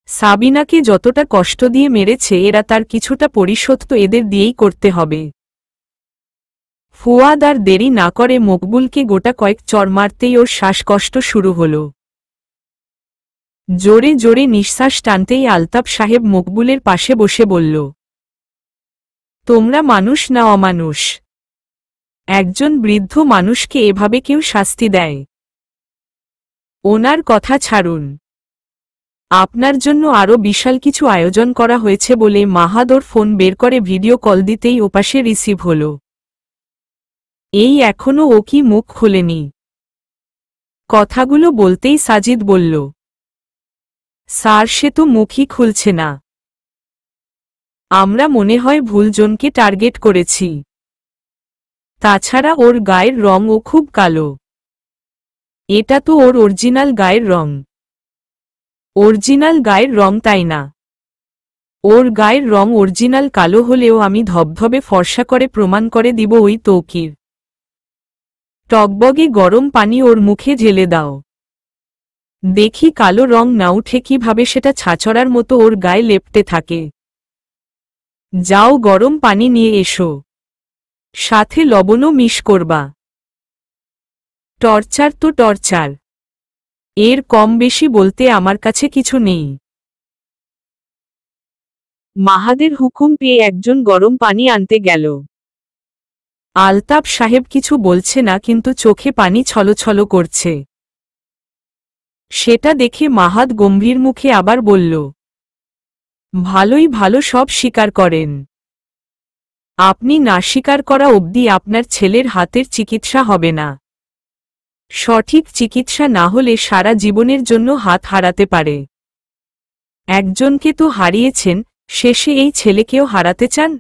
সাবিনাকে যতটা কষ্ট দিয়ে মেরেছে এরা তার কিছুটা পরিশোধ তো এদের দিয়েই করতে হবে। ফুয়াদ আর দেরি না করে মকবুলকে গোটা কয়েক চড় মারতেই ওর শ্বাসকষ্ট শুরু হল। জোরে জোরে নিঃশ্বাস টানতেই আলতাব সাহেব মকবুলের পাশে বসে বলল, তোমরা মানুষ না অমানুষ? একজন বৃদ্ধ মানুষকে এভাবে কেউ শাস্তি দেয়? ওনার কথা ছাড়ুন, আপনার জন্য আরও বিশাল কিছু আয়োজন করা হয়েছে বলে মাহাদ ওর ফোন বের করে ভিডিও কল দিতেই ওপাশে রিসিভ হল। এই এখনো ও কি মুখ খোলেনি। কথাগুলো বলতেই সাজিদ বলল, স্যার সে তো মুখই খুলছে না। আমরা মনে হয় ভুলজনকে টার্গেট করেছি। তাছাড়া ওর গায়ের রঙও খুব কালো। এটা তো ওর অরিজিনাল গায়ের রং। অরিজিনাল গায়ের রং, তাই না? ওর গায়ের রং অরিজিনাল কালো হলেও আমি ধবধবে ফর্সা করে প্রমাণ করে দিব ওই তৌকির। টকবগে গরম পানি ওর মুখে ঢেলে দাও, দেখি কালো রং না উঠে কিভাবে সেটা ছাছড়ার মতো ওর গায়ে লেপটে থাকে। যাও গরম পানি নিয়ে এসো, সাথে লবণও মিশ করবা। টর্চার তো টর্চার, এর কম বেশি বলতে আমার কাছে কিছু নেই। মাহাদের হুকুম পেয়ে একজন গরম পানি আনতে গেল। আলতাব সাহেব কিছু বলছে না, কিন্তু চোখে পানি ছলছল করছে। সেটা দেখে মাহাদ গম্ভীর মুখে আবার বলল, ভালোই ভালো সব স্বীকার করেন। আপনি না স্বীকার করা অবধি আপনার ছেলের হাতের চিকিৎসা হবে না। সঠিক চিকিৎসা না হলে সারা জীবনের জন্য হাত হারাতে পারে। একজনকে তো হারিয়েছেন, শেষে এই ছেলেকেও হারাতে চান?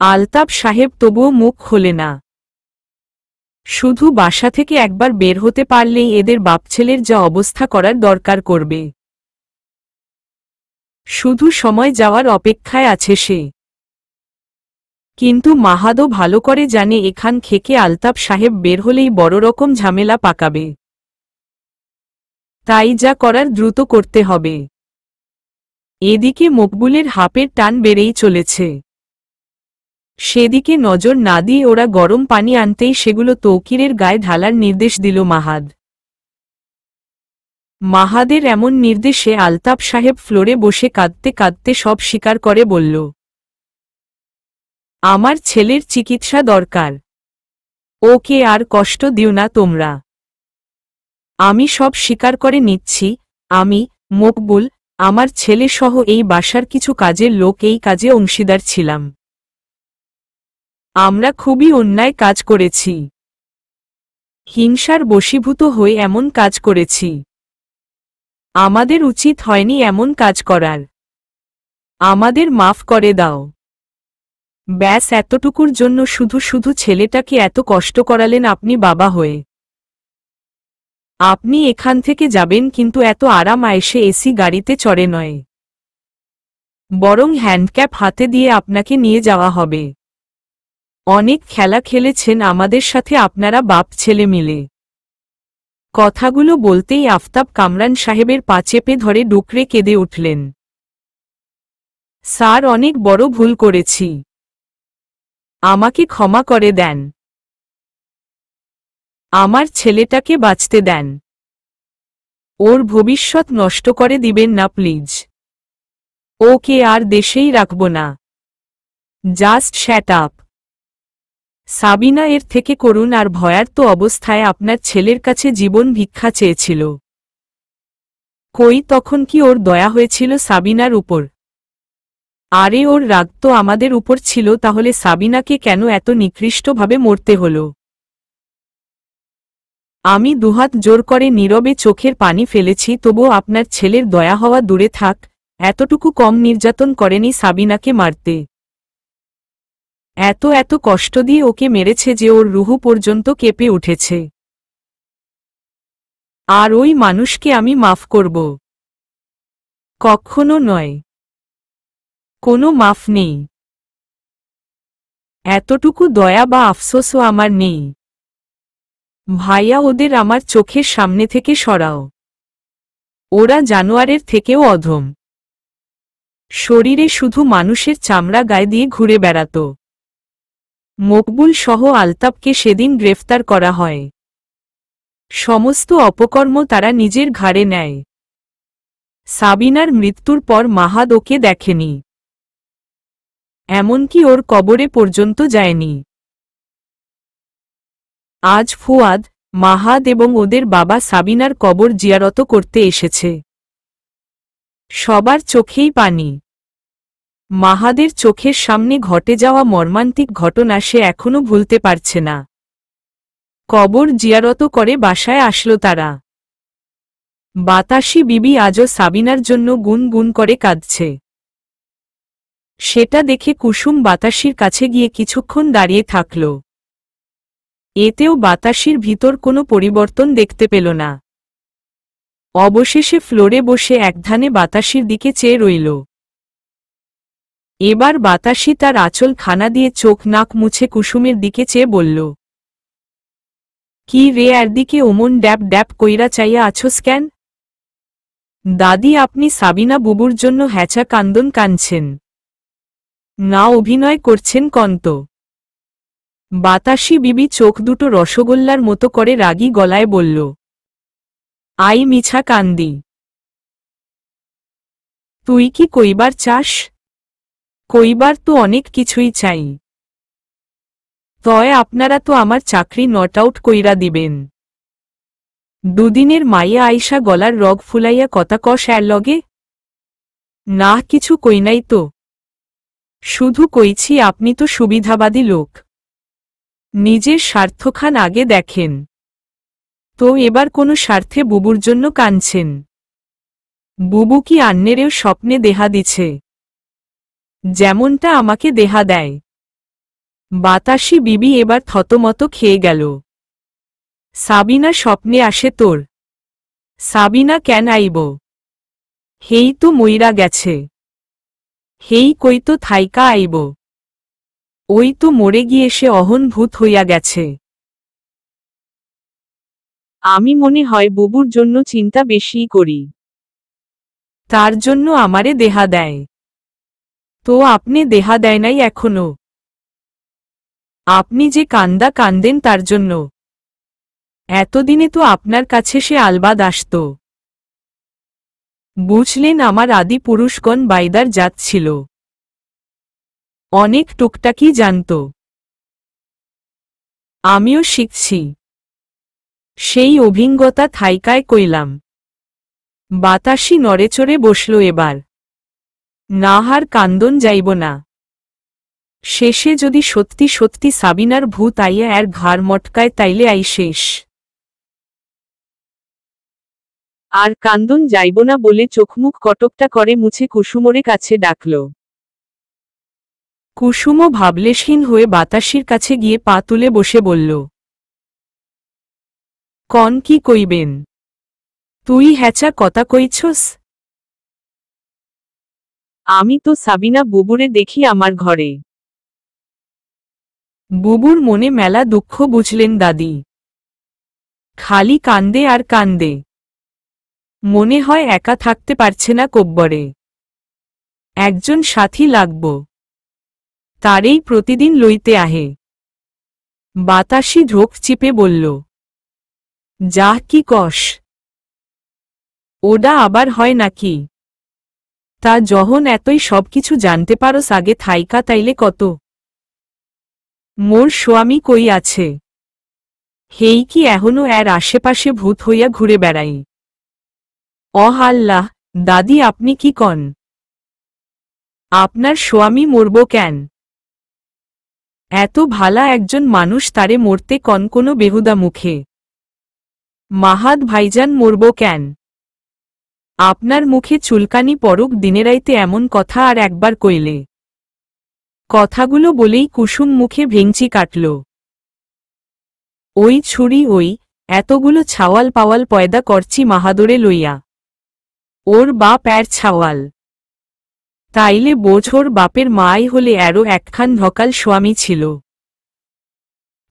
আলতাব সাহেব তবুও মুখ খোলে না। শুধু বাসা থেকে একবার বের হতে পারলেই এদের বাপছেলের যা অবস্থা করার দরকার করবে। শুধু সময় যাওয়ার অপেক্ষায় আছে সে। কিন্তু মাহাদও ভালো করে জানে এখান থেকে আলতাব সাহেব বের হলেই বড় রকম ঝামেলা পাকাবে। তাই যা করার দ্রুত করতে হবে। এদিকে মকবুলের হাপের টান বেড়েই চলেছে। সেদিকে নজর না দিয়ে ওরা গরম পানি আনতেই সেগুলো তৌকিরের গায়ে ঢালার নির্দেশ দিল মাহাদ। মাহাদের এমন নির্দেশে আলতাব সাহেব ফ্লোরে বসে কাঁদতে কাঁদতে সব স্বীকার করে বলল, আমার ছেলের চিকিৎসা দরকার। ওকে আর কষ্ট দিও না তোমরা। আমি সব স্বীকার করে নিচ্ছি, আমি, মকবুল, আমার ছেলে সহ এই বাসার কিছু কাজের লোক এই কাজে অংশীদার ছিলাম। আমরা খুবই অন্যায় কাজ করেছি। হিংসার বশীভূত হয়ে এমন কাজ করেছি। আমাদের উচিত হয়নি এমন কাজ করার। আমাদের মাফ করে দাও। ব্যাস এতটুকুর জন্য শুধু শুধু ছেলেটাকে এত কষ্ট করালেন আপনি বাবা হয়ে। আপনি এখান থেকে যাবেন কিন্তু এত আরাম আয়েশে এসি গাড়িতে চড়ে নয়, বরং হ্যান্ডক্যাপ হাতে দিয়ে আপনাকে নিয়ে যাওয়া হবে। অনেক খেলা খেলেছেন আমাদের সাথে আপনারা বাপ ছেলে মিলে। কথাগুলো বলতেই আফতাব কামরান সাহেবের পা চেপে ধরে ডুকরে কেঁদে উঠলেন। স্যার, অনেক বড় ভুল করেছি, আমাকে ক্ষমা করে দেন। আমার ছেলেটাকে বাঁচতে দেন। ওর ভবিষ্যৎ নষ্ট করে দিবেন না প্লিজ। ওকে আর দেশেই রাখব না। Just shut up. সাবিনা এর থেকে করুণ আর ভয়ার্ত অবস্থায় আপনার ছেলের কাছে জীবন ভিক্ষা চেয়েছিল। কই তখন কি ওর দয়া হয়েছিল সাবিনার উপর? আরে ওর রাগ তো আমাদের উপর ছিল, তাহলে সাবিনাকে কেন এত নিকৃষ্টভাবে মরতে হল? আমি দুহাত জোর করে নীরবে চোখের পানি ফেলেছি, তবুও আপনার ছেলের দয়া হওয়া দূরে থাক, এতটুকু কম নির্যাতন করেনি সাবিনাকে মারতে। এত এত কষ্ট দিয়ে ওকে মেরেছে যে ওর রুহু পর্যন্ত কেঁপে উঠেছে। আর ওই মানুষকে আমি মাফ করব? কখনো নয়। কোনো মাফ নেই। এতটুকু দয়া বা আফসোসও আমার নেই। ভাইয়া, ওদের আমার চোখের সামনে থেকে সরাও। ওরা জানোয়ারের থেকেও অধম। শরীরে শুধু মানুষের চামড়া গায়ে দিয়ে ঘুরে বেড়াত। মকবুল সহ আলতাবকে সেদিন গ্রেফতার করা হয়। সমস্ত অপকর্ম তারা নিজের ঘাড়ে নেয়। সাবিনার মৃত্যুর পর মাহাদ ওকে দেখেনি, এমনকি ওর কবরে পর্যন্ত যায়নি। আজ ফুয়াদ, মাহাদ এবং ওদের বাবা সাবিনার কবর জিয়ারত করতে এসেছে। সবার চোখেই পানি। মাহাদের চোখের সামনে ঘটে যাওয়া মর্মান্তিক ঘটনা সে এখনো ভুলতে পারছে না। কবর জিয়ারত করে বাসায় আসলো তারা। বাতাসি বিবি আজও সাবিনার জন্য গুন গুন করে কাঁদছে। সেটা দেখে কুসুম বাতাসির কাছে গিয়ে কিছুক্ষণ দাঁড়িয়ে থাকল। এতেও বাতাসির ভিতর কোনো পরিবর্তন দেখতে পেল না। অবশেষে ফ্লোরে বসে একধানে বাতাসির দিকে চেয়ে রইল। এবার বাতাসি তার আঁচল খানা দিয়ে চোখ নাক মুছে কুসুমের দিকে চেয়ে বলল, কি রে, এর দিকে ওমন ড্যাব ড্যাব কইরা চাইয়া আছোস কেন? দাদি, আপনি সাবিনা বুবুর জন্য হ্যাচা কান্দন কানছেন না, অভিনয় করছেন কন্ত? বাতাসি বিবি চোখ দুটো রসগোল্লার মতো করে রাগী গলায় বলল, আই মিছা কান্দি। তুই কি কইবার চাস? কইবার তো অনেক কিছুই চাই। তয় আপনারা তো আমার চাকরি নট আউট কইরা দিবেন। দুদিনের মাইয়া আইসা গলার রগ ফুলাইয়া কথা কস এর লগে? না, কিছু কই নাই তো। শুধু কইছি আপনি তো সুবিধাবাদী লোক, নিজের স্বার্থখান আগে দেখেন। তো এবার কোনো স্বার্থে বুবুর জন্য কানছেন? বুবু কি আন্নেরেও স্বপ্নে দেহা দিছে, যেমনটা আমাকে দেহা দেয়? বাতাসি বিবি এবার থতমত খেয়ে গেল। সাবিনা স্বপ্নে আসে তোর? সাবিনা কেন আইব? হেই তো মইরা গেছে। হেই কই তো থাইকা আইব? ওই তো মরে গিয়ে সে অহন ভূত হইয়া গেছে। আমি মনে হয় বুবুর জন্য চিন্তা বেশিই করি, তার জন্য আমারে দেহা দেয়। তো আপনি দেহা দেয় নাই এখনো? আপনি যে কান্দা কান্দেন তার জন্য। এতদিনে তো আপনার কাছে সে আলবাদ আসত। বুঝলেন, আমার আদি পুরুষগণ বাইদার জাত ছিল, অনেক টুকটাকি জানত। আমিও শিখছি। সেই অভিজ্ঞতা থাইকায় কইলাম। বাতাসি নড়েচড়ে বসল এবার। না হার কান্দন যাইব না। শেষে যদি সত্যি সত্যি সাবিনার ভূত আইয়া এর ঘাড় মটকায় তাইলে আই শেষ। আর কান্দন যাইব না বলে চোখমুখ কটকটা করে মুছে কুসুমরে কাছে ডাকল। কুসুমও ভাবলেশহীন হয়ে বাতাসির কাছে গিয়ে পা তুলে বসে বলল, কন কি কইবেন? তুই হ্যাচা কথা কইছস? আমি তো সাবিনা বুবুরে দেখি আমার ঘরে। বুবুর মনে মেলা দুঃখ বুঝলেন দাদি। খালি কান্দে আর কান্দে। মনে হয় একা থাকতে পারছে না কব্বরে। একজন সাথী লাগব। তারেই প্রতিদিন লইতে আহে। বাতাসি ঢোক চিপে বলল, যাহ কি কস? ওডা আবার হয় নাকি? তা যখন এতই সবকিছু জানতে পারস আগে থাইকা তাইলে কত। মোর স্বামী কই আছে? হেই কি এখনো এর আশেপাশে ভূত হইয়া ঘুরে বেড়াই? অহ আল্লাহ, দাদি আপনি কি কন? আপনার স্বামী মরব কেন? এত ভালা একজন মানুষ তারে মরতে কন কোনো বেহুদা মুখে? মাহাদ ভাইজান মরব কেন? আপনার মুখে চুলকানি পরক দিনেরাইতে এমন কথা আর একবার কইলে। কথাগুলো বলেই কুসুম মুখে ভেঙচি কাটল। ওই ছুরি ওই, এতগুলো ছাওয়াল পাওয়াল পয়দা করছি মাহাদরে লইয়া। ওর বাপ এর ছাওয়াল। তাইলে বোঝ ওর বাপের মাই হলে এরও একখান ঢকাল স্বামী ছিল।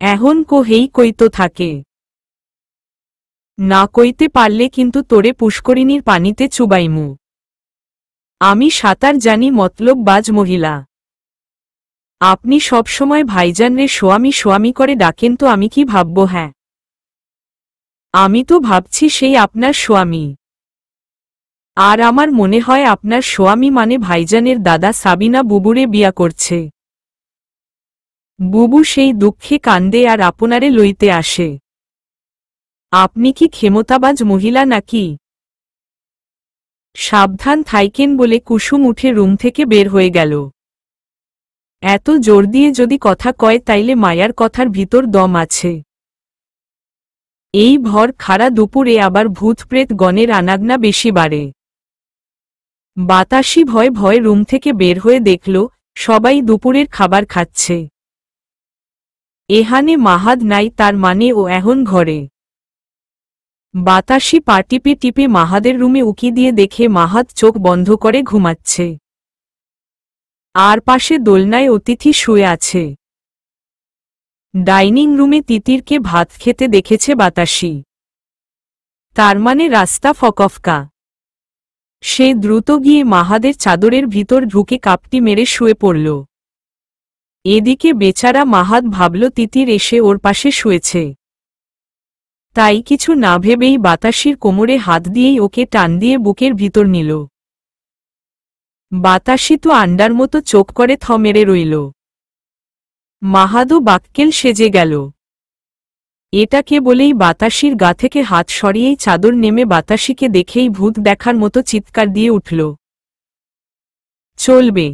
এখন কোহেই কইতো থাকে। না কইতে পারলে কিন্তু তোরে পুষ্করিণীর পানিতে চুবাইমু। আমি সাঁতার জানি মতলববাজ মহিলা। আপনি সবসময় ভাইজানরে স্বামী স্বামী করে ডাকেন তো আমি কি ভাবব? হ্যাঁ, আমি তো ভাবছি সেই আপনার স্বামী। আর আমার মনে হয় আপনার স্বামী মানে ভাইজানের দাদা সাবিনা বুবুরে বিয়া করছে। বুবু সেই দুঃখে কান্দে আর আপনারে লইতে আসে। আপনি কি ক্ষমতাবাজ মহিলা নাকি? সাবধান থাইকেন বলে কুসুম উঠে রুম থেকে বের হয়ে গেল। এত জোর দিয়ে যদি কথা কয় তাইলে মায়ার কথার ভিতর দম আছে। এই ভর খাড়া দুপুরে আবার ভূতপ্রেত গণের আনাগনা বেশি বাড়ে। বাতাসি ভয় ভয় রুম থেকে বের হয়ে দেখল সবাই দুপুরের খাবার খাচ্ছে। এহানে মাহাদ নাই, তার মানে ও এখন ঘরে। বাতাসি পা টিপে টিপে মাহাদের রুমে উকি দিয়ে দেখে মাহাদ চোখ বন্ধ করে ঘুমাচ্ছে। আর পাশে দোলনায় অতিথি শুয়ে আছে। ডাইনিং রুমে তিতিরকে ভাত খেতে দেখেছে বাতাসি। তার মানে রাস্তা ফকফকা। সে দ্রুত গিয়ে মাহাদের চাদরের ভিতর ঢুকে কাপটি মেরে শুয়ে পড়ল। এদিকে বেচারা মাহাদ ভাবল তিতির এসে ওর পাশে শুয়েছে। তাই কিছু না ভেবেই বাতাসির কোমরে হাত দিয়েই ওকে টান দিয়ে বুকের ভিতর নিল। বাতাসি তো আন্ডার মতো চোখ করে থ মেরে রইল। মাহাদও বাক্কেল সেজে গেল। এটাকে বলেই বাতাসির গা থেকে হাত সরিয়েই চাদর নেমে বাতাসিকে দেখেই ভূত দেখার মতো চিৎকার দিয়ে উঠল, চলবে।